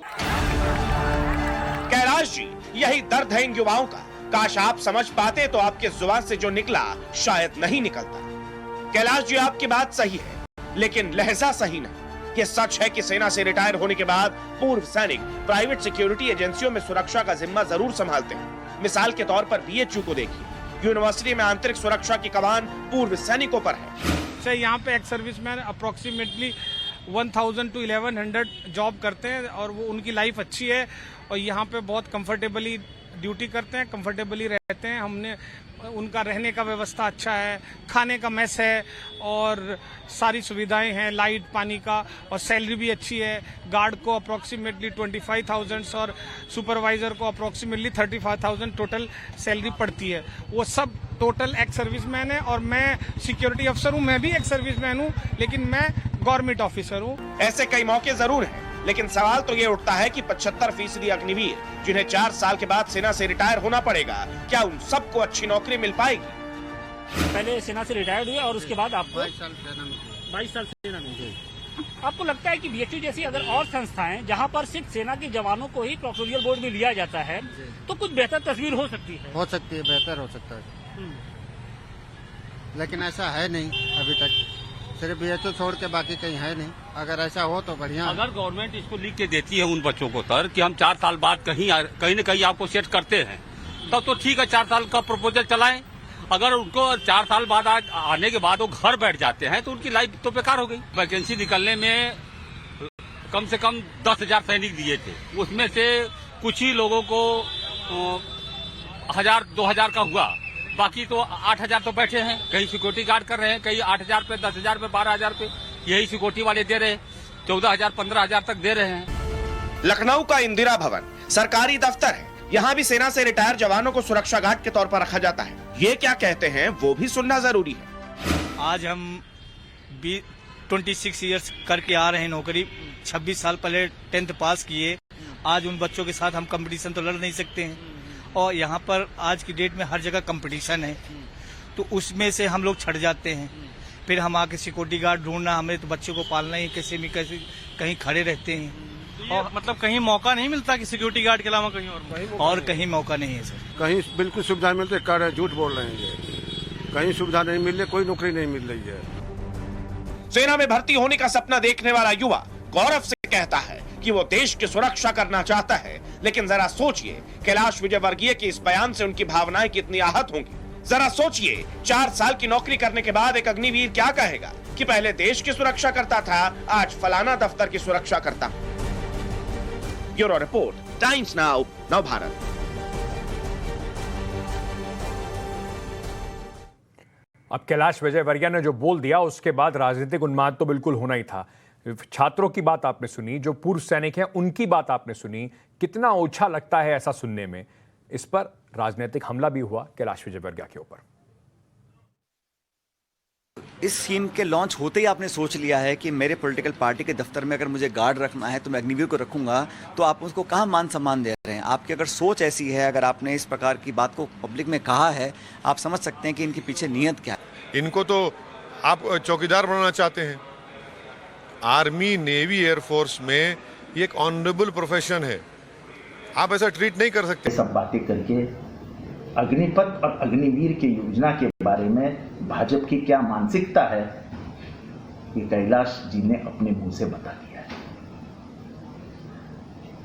कैलाश जी, यही दर्द है इन युवाओं का। काश आप समझ पाते तो आपके जुबान से जो निकला शायद नहीं निकलता। कैलाश जी, आपकी बात सही है, लेकिन लहजा सही नहीं। ये सच है कि सेना से रिटायर होने के बाद पूर्व सैनिक प्राइवेट सिक्योरिटी एजेंसियों में सुरक्षा का जिम्मा जरूर संभालते हैं। मिसाल के तौर पर बीएचयू को देखिए, यूनिवर्सिटी में आंतरिक सुरक्षा की कमान पूर्व सैनिकों पर है। यहाँ पे ex serviceman approximately 1000 to 1100 job करते हैं और वो उनकी लाइफ अच्छी है और यहाँ पे बहुत कंफर्टेबली ड्यूटी करते हैं, कंफर्टेबली रहते हैं। हमने उनका रहने का व्यवस्था अच्छा है, खाने का मेस है और सारी सुविधाएं हैं, लाइट पानी का, और सैलरी भी अच्छी है। गार्ड को अप्रोक्सीमेटली 25,000 और सुपरवाइजर को अप्रोक्सीमेटली 35,000 टोटल सैलरी पड़ती है। वो सब टोटल एक्स सर्विसमैन है और मैं सिक्योरिटी अफसर हूँ। मैं भी एक्स सर्विसमैन हूँ, लेकिन मैं गवर्नमेंट ऑफिसर हूँ। ऐसे कई मौके जरूर हैं लेकिन सवाल तो ये उठता है कि 75% अग्निवीर जिन्हें 4 साल के बाद सेना से रिटायर होना पड़ेगा, क्या उन सबको अच्छी नौकरी मिल पाएगी? पहले सेना से रिटायर्ड हुए और उसके बाद आपको 22 साल सेना में गए। आपको लगता है कि बीएचयू जैसी अगर और संस्थाएं जहां पर सिर्फ सेना के जवानों को ही प्रोक्टोरियल बोर्ड में लिया जाता है तो कुछ बेहतर तस्वीर हो सकती है? हो सकती है, बेहतर हो सकता है, लेकिन ऐसा है नहीं अभी तक। सिर्फ बीएचयू छोड़ के बाकी कहीं है नहीं। अगर ऐसा हो तो बढ़िया। अगर गवर्नमेंट इसको लिख के देती है उन बच्चों को सर कि हम 4 साल बाद कहीं न कहीं आपको सेट करते हैं, तब तो ठीक है, 4 साल का प्रपोजल चलाएं। अगर उनको 4 साल बाद आने के बाद वो घर बैठ जाते हैं तो उनकी लाइफ तो बेकार हो गई। वैकेंसी निकलने में कम से कम 10,000 सैनिक दिए थे, उसमें से कुछ ही लोगों को 1,000-2,000 का हुआ, बाकी तो 8,000 तो बैठे हैं। कहीं सिक्योरिटी गार्ड कर रहे हैं, कहीं 8,000 पे, 10,000 पे, 12,000 पे, यही सिक्योरिटी वाले दे रहे हैं, 14,000, 15,000 तक दे रहे हैं। लखनऊ का इंदिरा भवन सरकारी दफ्तर है, यहाँ भी सेना से रिटायर जवानों को सुरक्षा गार्ड के तौर पर रखा जाता है। ये क्या कहते हैं वो भी सुनना जरूरी है। आज हम 26 ईयर्स करके आ रहे हैं नौकरी। 26 साल पहले 10th पास किए। आज उन बच्चों के साथ हम कंपटीशन तो लड़ नहीं सकते हैं, और यहाँ पर आज की डेट में हर जगह कंपटीशन है, तो उसमें से हम लोग छट जाते हैं। फिर हम आके सिक्योरिटी गार्ड ढूंढना, हमें तो बच्चों को पालना ही, कैसे भी कैसे कहीं खड़े रहते हैं, और मतलब कहीं मौका नहीं मिलता कि सिक्योरिटी गार्ड के अलावा कहीं और कहीं मौका नहीं है सर। कहीं बिल्कुल सुविधा मिलती है, झूठ बोल रहे हैं, कहीं सुविधा नहीं मिल रही, कोई नौकरी नहीं मिल रही है। सेना में भर्ती होने का सपना देखने वाला युवा गौरव से कहता है कि वो देश की सुरक्षा करना चाहता है, लेकिन जरा सोचिए कैलाश विजयवर्गीय के इस बयान से उनकी भावनाएं कितनी आहत होंगी। जरा सोचिए 4 साल की नौकरी करने के बाद एक अग्निवीर क्या कहेगा कि पहले देश की सुरक्षा करता था, आज फलाना दफ्तर की सुरक्षा करता। ब्यूरो रिपोर्ट, टाइम्स नाउ, नव भारत। अब कैलाश विजयवर्गीय ने जो बोल दिया उसके बाद राजनीतिक उन्माद तो बिल्कुल होना ही था। छात्रों की बात आपने सुनी, जो पूर्व सैनिक हैं उनकी बात आपने सुनी, कितना ओछा लगता है ऐसा सुनने में। इस पर राजनीतिक हमला भी हुआ कैलाश विजयवर्गीय के ऊपर। इस स्कीम के लॉन्च होते ही आपने सोच लिया है कि मेरे पॉलिटिकल पार्टी के दफ्तर में अगर मुझे गार्ड रखना है तो मैं अग्निवीर को रखूंगा, तो आप उसको कहाँ मान सम्मान दे रहे हैं? आपकी अगर सोच ऐसी है, अगर आपने इस प्रकार की बात को पब्लिक में कहा है, आप समझ सकते हैं कि इनके पीछे नीयत क्या है। इनको तो आप चौकीदार बनाना चाहते हैं। आर्मी, नेवी, एयरफोर्स में ये एक ऑनरेबल प्रोफेशन है, आप ऐसा ट्रीट नहीं कर सकते। सब बातें करके अग्निपथ और अग्निवीर की योजना के बारे में भाजपा की क्या मानसिकता है, ये कैलाश जी ने अपने मुंह से बता दिया है।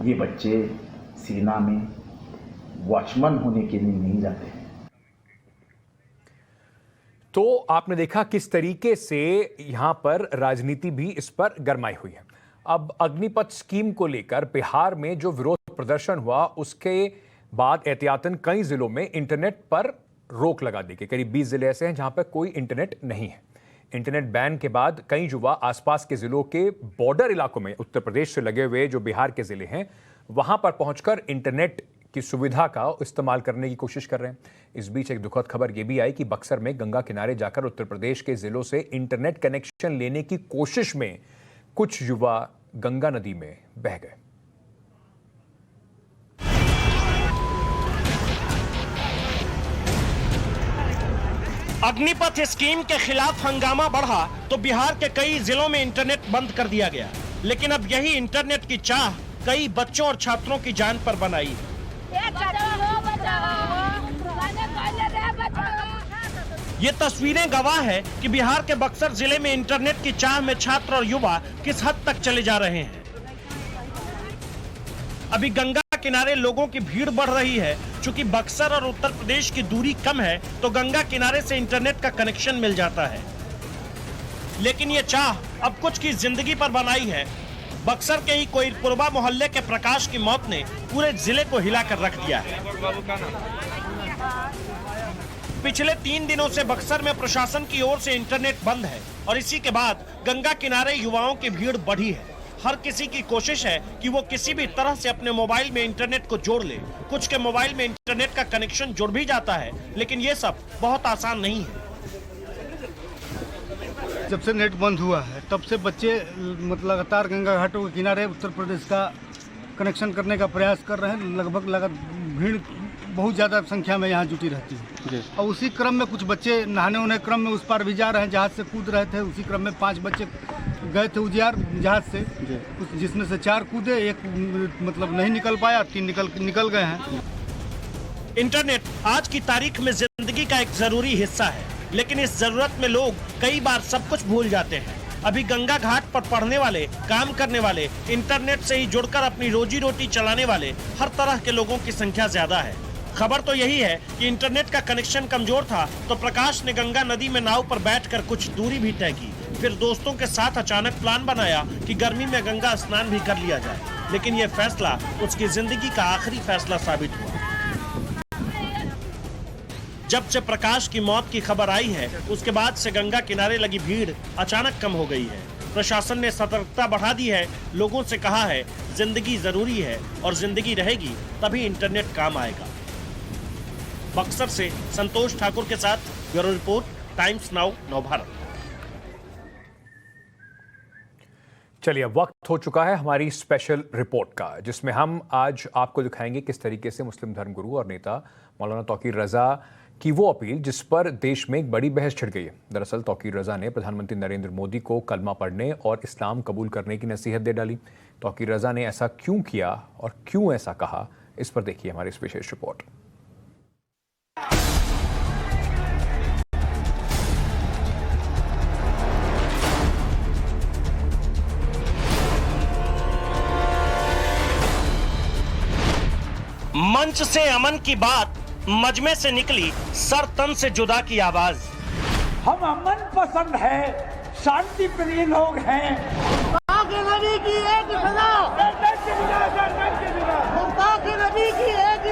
ये बच्चे सेना में वॉचमैन होने के लिए नहीं जाते हैं। तो आपने देखा किस तरीके से यहां पर राजनीति भी इस पर गरमाई हुई है। अब अग्निपथ स्कीम को लेकर बिहार में जो विरोध प्रदर्शन हुआ उसके बाद एहतियातन कई जिलों में इंटरनेट पर रोक लगा दी गई। करीब 20 जिले ऐसे हैं जहां पर कोई इंटरनेट नहीं है। इंटरनेट बैन के बाद कई युवा आसपास के जिलों के बॉर्डर इलाकों में, उत्तर प्रदेश से लगे हुए जो बिहार के जिले हैं, वहां पर पहुंचकर इंटरनेट की सुविधा का इस्तेमाल करने की कोशिश कर रहे हैं। इस बीच एक दुखद खबर यह भी आई कि बक्सर में गंगा किनारे जाकर उत्तर प्रदेश के जिलों से इंटरनेट कनेक्शन लेने की कोशिश में कुछ युवा गंगा नदी में बह गए। अग्निपथ स्कीम के खिलाफ हंगामा बढ़ा तो बिहार के कई जिलों में इंटरनेट बंद कर दिया गया, लेकिन अब यही इंटरनेट की चाह कई बच्चों और छात्रों की जान पर बनाई। ये तस्वीरें गवाह है कि बिहार के बक्सर जिले में इंटरनेट की चाह में छात्र और युवा किस हद तक चले जा रहे हैं। अभी गंगा किनारे लोगों की भीड़ बढ़ रही है। चूंकि बक्सर और उत्तर प्रदेश की दूरी कम है तो गंगा किनारे से इंटरनेट का कनेक्शन मिल जाता है, लेकिन ये चाह अब कुछ की जिंदगी पर बनाई है। बक्सर के ही कोइरपुरवा मोहल्ले के प्रकाश की मौत ने पूरे जिले को हिलाकर रख दिया है। पिछले 3 दिनों से बक्सर में प्रशासन की ओर से इंटरनेट बंद है और इसी के बाद गंगा किनारे युवाओं की भीड़ बढ़ी है। हर किसी की कोशिश है कि वो किसी भी तरह से अपने मोबाइल में इंटरनेट को जोड़ ले। कुछ के मोबाइल में इंटरनेट का कनेक्शन जुड़ भी जाता है, लेकिन ये सब बहुत आसान नहीं है। जब से नेट बंद हुआ है तब से बच्चे मतलब लगातार गंगा घाटों के किनारे उत्तर प्रदेश का कनेक्शन करने का प्रयास कर रहे हैं। लगभग भीड़ बहुत ज़्यादा संख्या में यहाँ जुटी रहती है। और उसी क्रम में कुछ बच्चे नहाने उन्हें क्रम में उस पार भी जा रहे हैं, जहाज से कूद रहे थे। उसी क्रम में 5 बच्चे गए थे उजियार जहाज से, जिसमें से 4 कूदे, एक मतलब नहीं निकल पाया, 3 निकल गए हैं। इंटरनेट आज की तारीख में जिंदगी का एक जरूरी हिस्सा है, लेकिन इस जरूरत में लोग कई बार सब कुछ भूल जाते हैं। अभी गंगा घाट पर पढ़ने वाले, काम करने वाले, इंटरनेट से ही जुड़कर अपनी रोजी रोटी चलाने वाले हर तरह के लोगों की संख्या ज्यादा है। खबर तो यही है कि इंटरनेट का कनेक्शन कमजोर था तो प्रकाश ने गंगा नदी में नाव पर बैठकर कुछ दूरी भी तय की। फिर दोस्तों के साथ अचानक प्लान बनाया कि गर्मी में गंगा स्नान भी कर लिया जाए, लेकिन ये फैसला उसकी जिंदगी का आखिरी फैसला साबित हुआ। जब से प्रकाश की मौत की खबर आई है, उसके बाद से गंगा किनारे लगी भीड़ अचानक कम हो गई है। प्रशासन ने सतर्कता बढ़ा दी है, लोगों से कहा है जिंदगी जरूरी है और जिंदगी रहेगी तभी इंटरनेट काम आएगा। बक्सर से संतोष ठाकुर के साथ bureau report, times now, Navbharat. चलिए, अब वक्त हो चुका है हमारी स्पेशल रिपोर्ट का, जिसमें हम आज आपको दिखाएंगे किस तरीके से मुस्लिम धर्मगुरु और नेता मौलाना तौकीर रजा की वो अपील जिस पर देश में एक बड़ी बहस छिड़ गई है। दरअसल तौकीर रजा ने प्रधानमंत्री नरेंद्र मोदी को कलमा पढ़ने और इस्लाम कबूल करने की नसीहत दे डाली। तौकीर रजा ने ऐसा क्यों किया और क्यों ऐसा कहा, इस पर देखिए हमारी इस विशेष रिपोर्ट। मंच से अमन की बात, मजमे से निकली सर तन से जुदा की आवाज। हम अमन पसंद है, शांति प्रिय लोग हैं। नबी की एक सदा, नबी की एक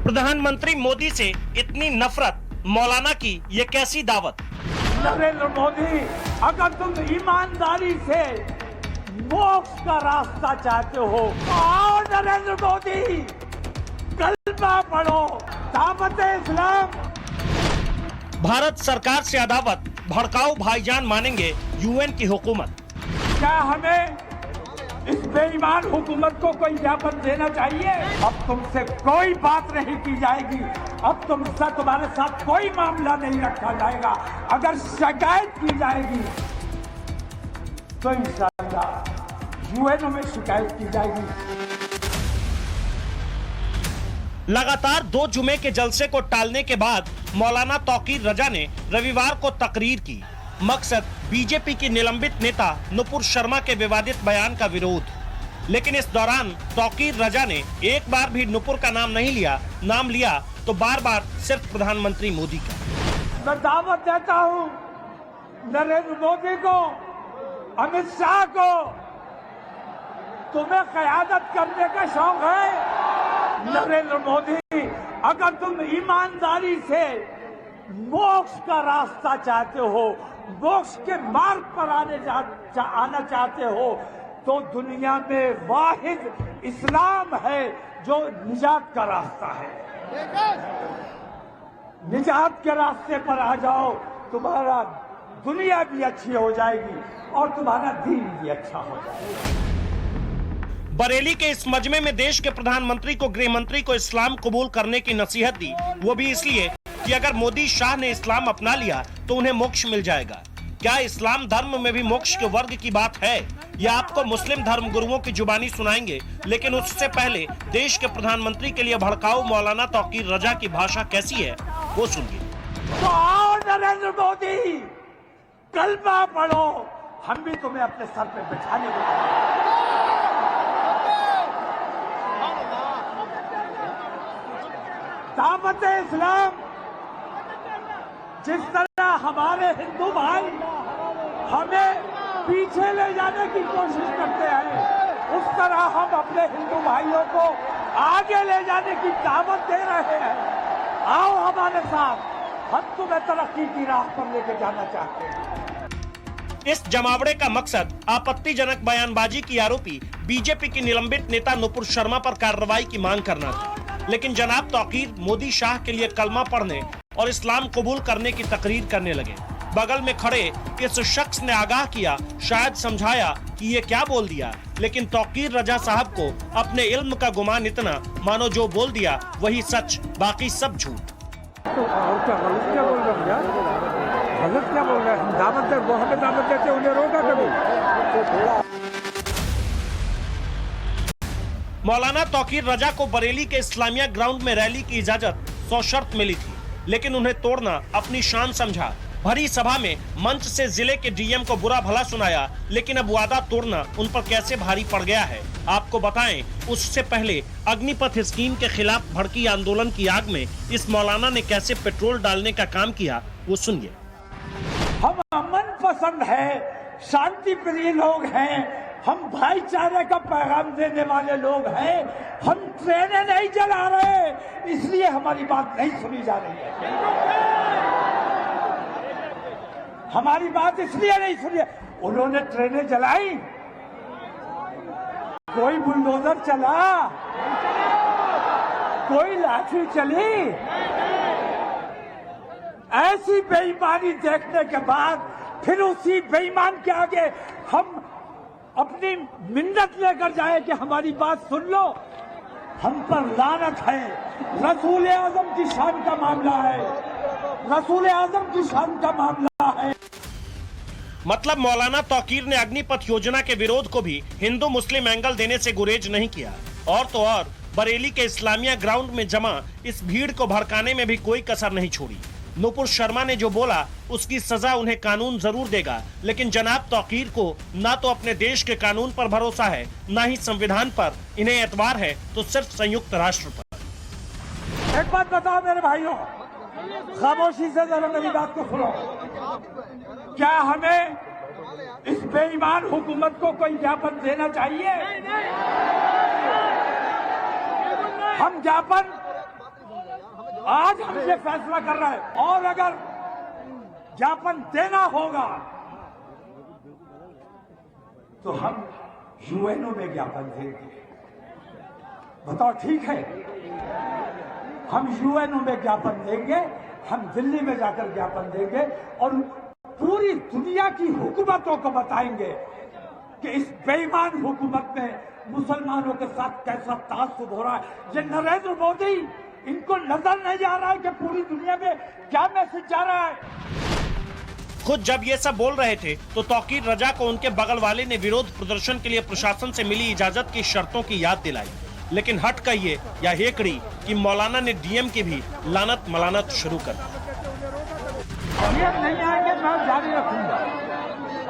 प्रधानमंत्री मोदी से इतनी नफरत, मौलाना की ये कैसी दावत? नरेंद्र मोदी, अगर तुम ईमानदारी से मोक्ष का रास्ता चाहते हो, आओ नरेंद्र मोदी, कलमा पढ़ो, दावत इस्लाम। भारत सरकार से अदावत, भड़काऊ भाईजान मानेंगे यूएन की हुकूमत। क्या हमें इस बेईमान हुकूमत को कोई ज्ञापन देना चाहिए? अब तुमसे कोई बात नहीं की जाएगी, अब तुमसे तुम्हारे साथ कोई मामला नहीं रखा जाएगा। अगर शिकायत की जाएगी तो इंशाअल्लाह यूएन में शिकायत की जाएगी। लगातार 2 जुमे के जलसे को टालने के बाद मौलाना तौकीर रजा ने रविवार को तकरीर की। मकसद बीजेपी की निलंबित नेता नुपुर शर्मा के विवादित बयान का विरोध। लेकिन इस दौरान तौकीर रजा ने एक बार भी नुपुर का नाम नहीं लिया, नाम लिया तो बार बार सिर्फ प्रधानमंत्री मोदी का। मैं दावत देता हूँ नरेंद्र मोदी को, अमित शाह को, तुम्हें क़यादत करने का शौक है? नरेंद्र मोदी, अगर तुम ईमानदारी से मोक्ष का रास्ता चाहते हो, मोक्ष के मार्ग पर आना चाहते हो, तो दुनिया में वाहिद इस्लाम है जो निजात का रास्ता है। निजात के रास्ते पर आ जाओ, तुम्हारा दुनिया भी अच्छी हो जाएगी और तुम्हारा दीन भी अच्छा हो जाएगा। बरेली के इस मजमे में देश के प्रधानमंत्री को गृह मंत्री को इस्लाम कबूल करने की नसीहत दी, वो भी इसलिए कि अगर मोदी शाह ने इस्लाम अपना लिया तो उन्हें मोक्ष मिल जाएगा। क्या इस्लाम धर्म में भी मोक्ष के वर्ग की बात है? यह आपको मुस्लिम धर्म गुरुओं की जुबानी सुनाएंगे, लेकिन उससे पहले देश के प्रधानमंत्री के लिए भड़काऊ मौलाना तौकीर रजा की भाषा कैसी है वो सुनिए। तो आओ नरेंद्र मोदी, कलमा पढ़ो, हम भी तुम्हें अपने सर पे बिठाने को। दावत इस्लाम, जिस तरह हमारे हिंदू भाई हमें पीछे ले जाने की कोशिश करते हैं, उस तरह हम अपने हिंदू भाइयों को आगे ले जाने की दावत दे रहे हैं। आओ हमारे साथ, हम तुम्हें तरक्की की राह पर लेके जाना चाहते हैं। इस जमावड़े का मकसद आपत्तिजनक बयानबाजी की आरोपी बीजेपी की निलंबित नेता नुपुर शर्मा पर कार्रवाई की मांग करना था। लेकिन जनाब तौकीर मोदी शाह के लिए कलमा पढ़ने और इस्लाम कबूल करने की तकरीर करने लगे। बगल में खड़े इस शख्स ने आगाह किया, शायद समझाया कि ये क्या बोल दिया, लेकिन तौकीर रजा साहब को अपने इल्म का गुमान इतना, मानो जो बोल दिया वही सच, बाकी सब झूठ। और क्या गलत क्या बोल रहे हैं? गलत क्या बोल रहे हैं? हम दावत दे, वो हमें दावत देते, उन्हें रोका कभी। मौलाना तौकीर रजा को बरेली के इस्लामिया ग्राउंड में रैली की इजाजत सशर्त मिली थी, लेकिन उन्हें तोड़ना अपनी शान समझा। भरी सभा में मंच से जिले के डीएम को बुरा भला सुनाया, लेकिन अब वादा तोड़ना उन पर कैसे भारी पड़ गया है आपको बताएं। उससे पहले अग्निपथ स्कीम के खिलाफ भड़की आंदोलन की आग में इस मौलाना ने कैसे पेट्रोल डालने का काम किया, वो सुनिए। हम अमन पसंद है, शांति प्रिय लोग हैं, हम भाईचारे का पैगाम देने वाले लोग हैं। हम ट्रेनें नहीं चला रहे, इसलिए हमारी बात नहीं सुनी जा रही है। हमारी बात इसलिए नहीं सुनी। उन्होंने ट्रेनें चलाई, कोई बुलडोजर चला, कोई लाठी चली। ऐसी बेईमानी देखने के बाद फिर उसी बेईमान के आगे हम अपनी मिन्नत लेकर जाए कि हमारी बात सुन लो, हम पर लानत है। रसूल आजम की शान का मामला है, रसूल आजम की शान का मामला है। मतलब मौलाना तौकीर ने अग्निपथ योजना के विरोध को भी हिंदू मुस्लिम एंगल देने से गुरेज नहीं किया। और तो और बरेली के इस्लामिया ग्राउंड में जमा इस भीड़ को भड़काने में भी कोई कसर नहीं छोड़ी। नुपुर शर्मा ने जो बोला उसकी सजा उन्हें कानून जरूर देगा, लेकिन जनाब तौकीर को ना तो अपने देश के कानून पर भरोसा है, ना ही संविधान पर। इन्हें एतबार है तो सिर्फ संयुक्त राष्ट्र पर। एक बात बताओ मेरे भाइयों, खामोशी से जरा मेरी बात को सुनो। क्या हमें इस बेईमान हुकूमत को कोई ज्ञापन देना चाहिए? हम ज्ञापन आज हम ये फैसला कर रहे हैं, और अगर ज्ञापन देना होगा तो हम यूएनओ में ज्ञापन देंगे। बताओ ठीक है? हम यूएनओ में ज्ञापन देंगे, हम दिल्ली में जाकर ज्ञापन देंगे और पूरी दुनिया की हुकूमतों को बताएंगे कि इस बेईमान हुकूमत में मुसलमानों के साथ कैसा तासुब हो रहा है। ये नरेंद्र मोदी, इनको नजर नहीं आ रहा है कि पूरी दुनिया में क्या मैसेज जा रहा है। खुद जब ये सब बोल रहे थे तो तौकीर रजा को उनके बगल वाले ने विरोध प्रदर्शन के लिए प्रशासन से मिली इजाजत की शर्तों की याद दिलाई। लेकिन हट कहिए या हेकड़ी कि मौलाना ने डीएम की भी लानत मलानत शुरू कर दी। डीएम नहीं आएंगे मैं जारी रखूंगा।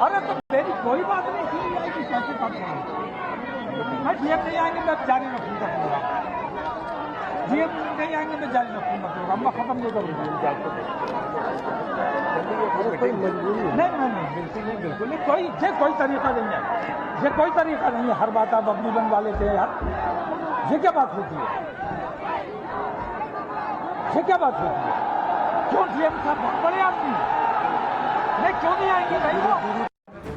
अरे तो मेरी कोई बात नहीं सुनी जाएगी, कैसे काम करूंगा? मैं डीएम नहीं आएंगे मैं जारी रखूंगा प्रोग्राम। डीएम नहीं आएंगे मैं जारी रखूंगा प्रोग्राम, मैं खत्म नहीं करूंगा। नहीं बिल्कुल नहीं, कोई तरीका नहीं है, ये कोई तरीका नहीं है। हर बात आप अपनी बनवा लेते हैं यार, ये क्या बात होती है? ये क्या बात होती है? क्यों डीएम साहब बहुत बड़े आदमी नहीं, क्यों नहीं आएंगे भाई?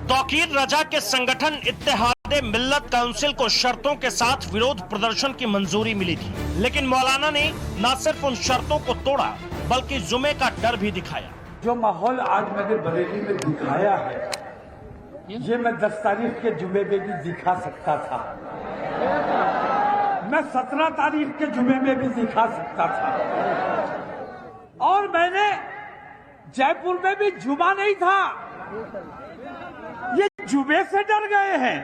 तौकीर रजा के संगठन इत्तेहादे मिल्लत काउंसिल को शर्तों के साथ विरोध प्रदर्शन की मंजूरी मिली थी, लेकिन मौलाना ने न सिर्फ उन शर्तों को तोड़ा बल्कि जुमे का डर भी दिखाया। जो माहौल आज मैंने बरेली में दिखाया है, ये मैं 10 तारीख के जुमे में भी दिखा सकता था, मैं 17 तारीख के जुमे में भी दिखा सकता था, और मैंने जयपुर में भी जुमा नहीं था। ये जुमे से डर गए हैं।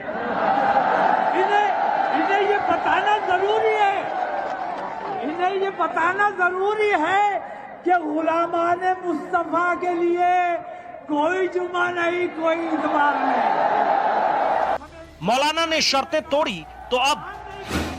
इन्हें ये बताना जरूरी है, इन्हें ये बताना जरूरी है कि उलमाए मुस्तफा के लिए कोई जुमा नहीं, कोई इतबार नहीं। मौलाना ने शर्तें तोड़ी तो अब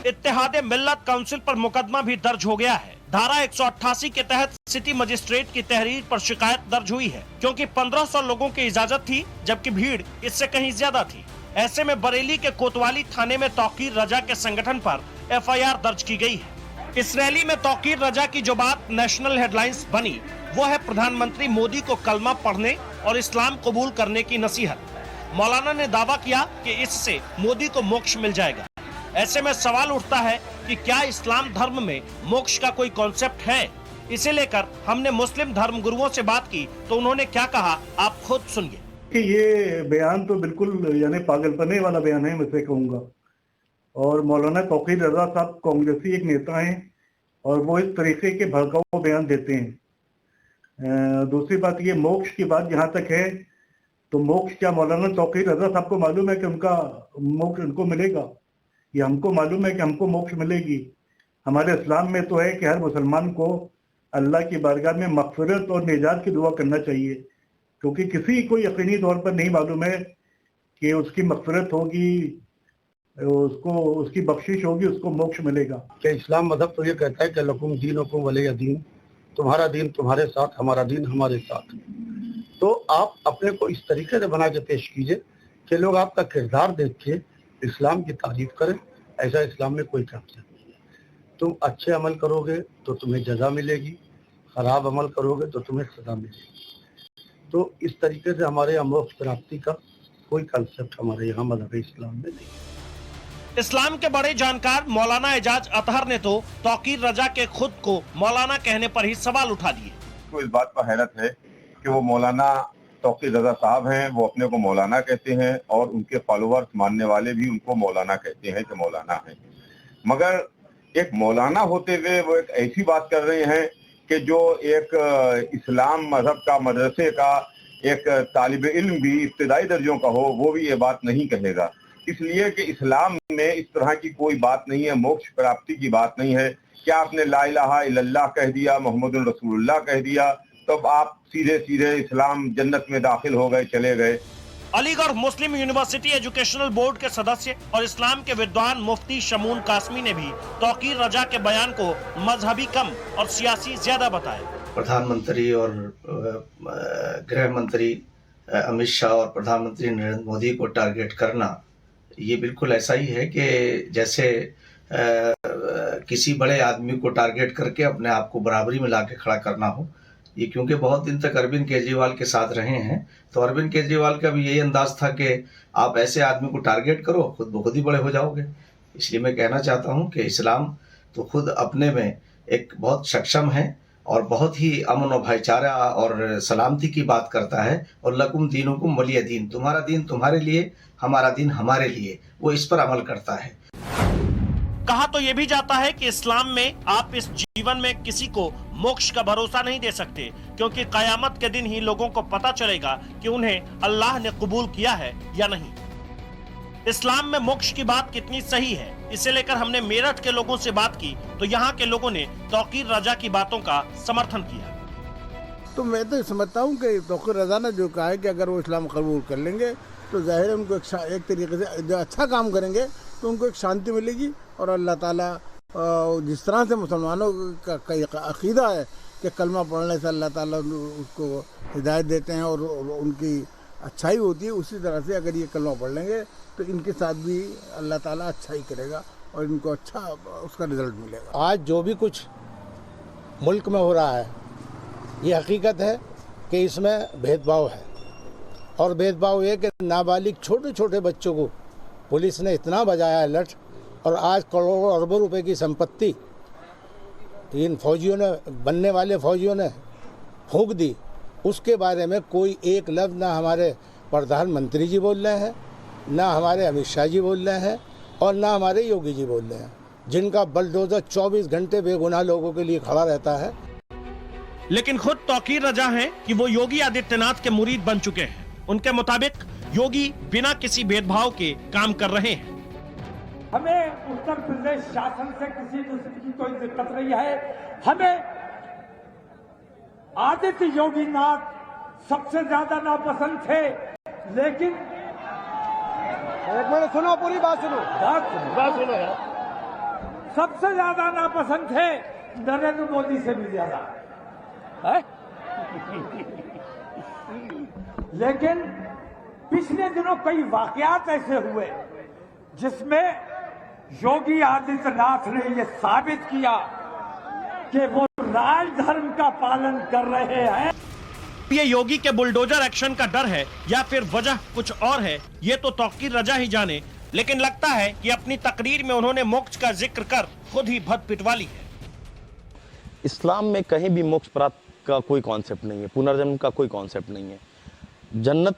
इत्तेहादे मिल्लत काउंसिल पर मुकदमा भी दर्ज हो गया है। धारा 188 के तहत सिटी मजिस्ट्रेट की तहरीर पर शिकायत दर्ज हुई है, क्योंकि 1500 लोगों की इजाजत थी जबकि भीड़ इससे कहीं ज्यादा थी। ऐसे में बरेली के कोतवाली थाने में तौकीर रजा के संगठन पर FIR दर्ज की गई है। इस रैली में तौकीर रजा की जो बात नेशनल हेडलाइंस बनी वो है प्रधानमंत्री मोदी को कलमा पढ़ने और इस्लाम कबूल करने की नसीहत। मौलाना ने दावा किया कि इससे मोदी को मोक्ष मिल जाएगा। ऐसे में सवाल उठता है कि क्या इस्लाम धर्म में मोक्ष का कोई कॉन्सेप्ट है? इसे लेकर हमने मुस्लिम धर्मगुरुओं से बात की तो उन्होंने क्या कहा आप खुद सुनिए। कि ये बयान तो बिल्कुल यानी पागलपने वाला बयान है, मैं से कहूँगा। और मौलाना तौकीर रजा साहब कांग्रेसी एक नेता हैं और वो इस तरीके के भड़काऊ बयान देते हैं। दूसरी बात ये मोक्ष की बात जहाँ तक है तो मोक्ष क्या मौलाना तौकीर रजा साहब को मालूम है कि उनका मोक्ष उनको मिलेगा? ये हमको मालूम है कि हमको मोक्ष मिलेगी? हमारे इस्लाम में तो है कि हर मुसलमान को अल्लाह की बारगाह में मग़फ़िरत और निजात की दुआ करना चाहिए, क्योंकि किसी को यकीनी तौर पर नहीं मालूम है कि उसकी मग़फ़िरत होगी, उसको उसकी बख्शिश होगी, उसको मोक्ष मिलेगा। कि इस्लाम मजहब तो ये कहता है कि लकुम दीनुकुम वलिय दीन, तुम्हारा दीन तुम्हारे साथ, हमारा दीन हमारे साथ। तो आप अपने को इस तरीके से बना के पेश कीजिए कि लोग आपका किरदार देख के इस्लाम की तारीफ करें। ऐसा इस्लाम में कोई कंसेप्ट नहीं है। तुम अच्छे अमल करोगे तो तुम्हें जजा मिलेगी, खराब अमल करोगे तो तुम्हें सजा मिलेगी। तो इस तरीके से हमारे यहाँ मोक्ष प्राप्ति का कोई कंसेप्ट हमारे यहाँ मजहब इस्लाम में नहीं है। इस्लाम के बड़े जानकार मौलाना एजाज अतहर ने तो तौकीर रजा के खुद को मौलाना कहने पर ही सवाल उठा दिए। तो इस बात पर हैरत है कि वो मौलाना तौकीर रजा साहब हैं, वो अपने को मौलाना कहते हैं और उनके फॉलोअर्स मानने वाले भी उनको मौलाना कहते हैं कि मौलाना है। मगर एक मौलाना होते हुए वो एक ऐसी बात कर रहे हैं कि जो एक इस्लाम मजहब का मदरसे का एक तालिब इल्म भी इब्तिदाई दर्जों का हो वो भी ये बात नहीं कहेगा, इसलिए कि इस्लाम में इस तरह की कोई बात नहीं है, मोक्ष प्राप्ति की बात नहीं है। क्या आपने ला इलाहा इल्लल्लाह कह दिया, मोहम्मदुर रसूलुल्लाह कह दिया तो आप सीधे सीधे इस्लाम जन्नत में दाखिल हो गए, चले गए? अलीगढ़ मुस्लिम यूनिवर्सिटी एजुकेशनल बोर्ड के सदस्य और इस्लाम के विद्वान मुफ्ती शमून कासमी ने भी तौकीर रजा के बयान को मजहबी कम और सियासी ज्यादा बताया। प्रधानमंत्री और गृह मंत्री अमित शाह और प्रधानमंत्री नरेंद्र मोदी को टारगेट करना ये बिल्कुल ऐसा ही है कि जैसे किसी बड़े आदमी को टारगेट करके अपने आप को बराबरी में लाके खड़ा करना हो। ये क्योंकि बहुत दिन तक अरविंद केजरीवाल के साथ रहे हैं तो अरविंद केजरीवाल का भी यही अंदाज था कि आप ऐसे आदमी को टारगेट करो, खुद ब खुद ही बड़े हो जाओगे। इसलिए मैं कहना चाहता हूं कि इस्लाम तो खुद अपने में एक बहुत सक्षम है और बहुत ही अमन और भाईचारा और सलामती की बात करता है। और लकुम दीनुकुम वलिय दीन, तुम्हारा दीन तुम्हारे लिए, हमारा दीन हमारे लिए, वो इस पर अमल करता है। कहा तो ये भी जाता है कि इस्लाम में आप इस जीवन में किसी को मोक्ष का भरोसा नहीं दे सकते, क्योंकि कयामत के दिन ही लोगों को पता चलेगा कि उन्हें अल्लाह ने कबूल किया है या नहीं। इस्लाम में मोक्ष की बात कितनी सही है, इसे लेकर हमने मेरठ के लोगों से बात की तो यहाँ के लोगों ने तौकीर रजा की बातों का समर्थन किया। तो मैं तो समझता हूँ कि तौकीर रजा ने जो कहा है कि अगर वो इस्लाम कबूल कर लेंगे तो जाहिर है उनको एक तरीके से जो अच्छा काम करेंगे तो उनको एक शांति मिलेगी और अल्लाह ताला जिस तरह से मुसलमानों का अकीदा है कि कलमा पढ़ने से अल्लाह ताला उसको हिदायत देते हैं और उनकी अच्छाई होती है, उसी तरह से अगर ये कलमा पढ़ लेंगे तो इनके साथ भी अल्लाह ताला अच्छाई करेगा और इनको अच्छा उसका रिजल्ट मिलेगा। आज जो भी कुछ मुल्क में हो रहा है ये हकीकत है कि इसमें भेदभाव है और भेदभाव ये कि नाबालिग छोटे छोटे बच्चों को पुलिस ने इतना बजाया है लठ और आज करोड़ों अरबों रुपए की संपत्ति इन फौजियों ने, बनने वाले फौजियों ने फूंक दी। उसके बारे में कोई एक लफ्ज़ ना हमारे प्रधानमंत्री जी बोल रहे हैं, ना हमारे अमित शाह जी बोल रहे हैं और ना हमारे योगी जी बोल रहे हैं, जिनका बलडोजर 24 घंटे बेगुनाह लोगों के लिए खड़ा रहता है। लेकिन खुद तौकीर रजा है कि वो योगी आदित्यनाथ के मुरीद बन चुके हैं। उनके मुताबिक योगी बिना किसी भेदभाव के काम कर रहे हैं। हमें उत्तर प्रदेश शासन से किसी दूसरे की कोई दिक्कत नहीं है। हमें आदित्य योगी नाथ सबसे ज्यादा नापसंद थे, लेकिन एक मिनट सुनो, पूरी बात सुनो, बात सुनो यार। सबसे ज्यादा नापसंद थे नरेंद्र मोदी से भी ज्यादा है। लेकिन पिछले दिनों कई वाकयात ऐसे हुए जिसमें योगी आदित्यनाथ ने ये साबित किया कि वो राजधर्म का पालन कर रहे हैं। ये योगी के बुलडोजर एक्शन का डर है या फिर वजह कुछ और है, ये तो तौकीर रजा ही जाने। लेकिन लगता है कि अपनी तकरीर में उन्होंने मोक्ष का जिक्र कर खुद ही भद पिटवा ली है। इस्लाम में कहीं भी मोक्ष प्राप्त का कोई कॉन्सेप्ट नहीं है, पुनर्जन्म का कोई कॉन्सेप्ट नहीं है। जन्नत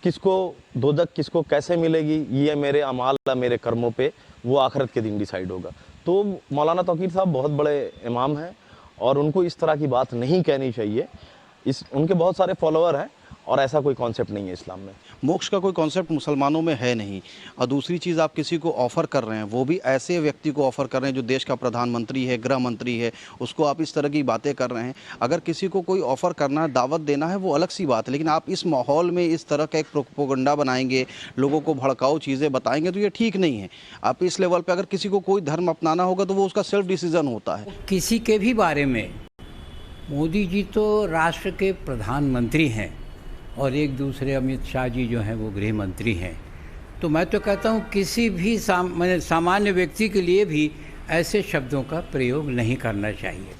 किसको, दोजख किसको कैसे मिलेगी, ये मेरे अमाल, मेरे कर्मों पे वो आखिरत के दिन डिसाइड होगा। तो मौलाना तौकीर साहब बहुत बड़े इमाम हैं और उनको इस तरह की बात नहीं कहनी चाहिए। उनके बहुत सारे फॉलोअर हैं और ऐसा कोई कॉन्सेप्ट नहीं है इस्लाम में। मोक्ष का कोई कॉन्सेप्ट मुसलमानों में है नहीं। और दूसरी चीज़, आप किसी को ऑफ़र कर रहे हैं, वो भी ऐसे व्यक्ति को ऑफ़र कर रहे हैं जो देश का प्रधानमंत्री है, गृह मंत्री है, उसको आप इस तरह की बातें कर रहे हैं। अगर किसी को कोई ऑफ़र करना है, दावत देना है, वो अलग सी बात है, लेकिन आप इस माहौल में इस तरह का एक प्रोपेगेंडा बनाएंगे, लोगों को भड़काऊ चीज़ें बताएंगे, तो ये ठीक नहीं है। आप इस लेवल पर अगर किसी को कोई धर्म अपनाना होगा तो वो उसका सेल्फ डिसीजन होता है। किसी के भी बारे में, मोदी जी तो राष्ट्र के प्रधानमंत्री हैं और एक दूसरे अमित शाह जी जो हैं वो गृह मंत्री हैं, तो मैं तो कहता हूँ किसी भी सामान्य व्यक्ति के लिए भी ऐसे शब्दों का प्रयोग नहीं करना चाहिए।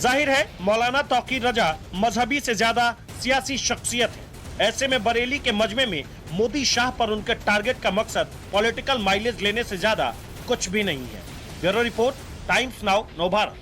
जाहिर है मौलाना तौकीर रजा मजहबी से ज्यादा सियासी शख्सियत है। ऐसे में बरेली के मजमे में मोदी शाह पर उनके टारगेट का मकसद पॉलिटिकल माइलेज लेने से ज्यादा कुछ भी नहीं है। ब्यूरो रिपोर्ट, टाइम्स नाउ, नव भारत।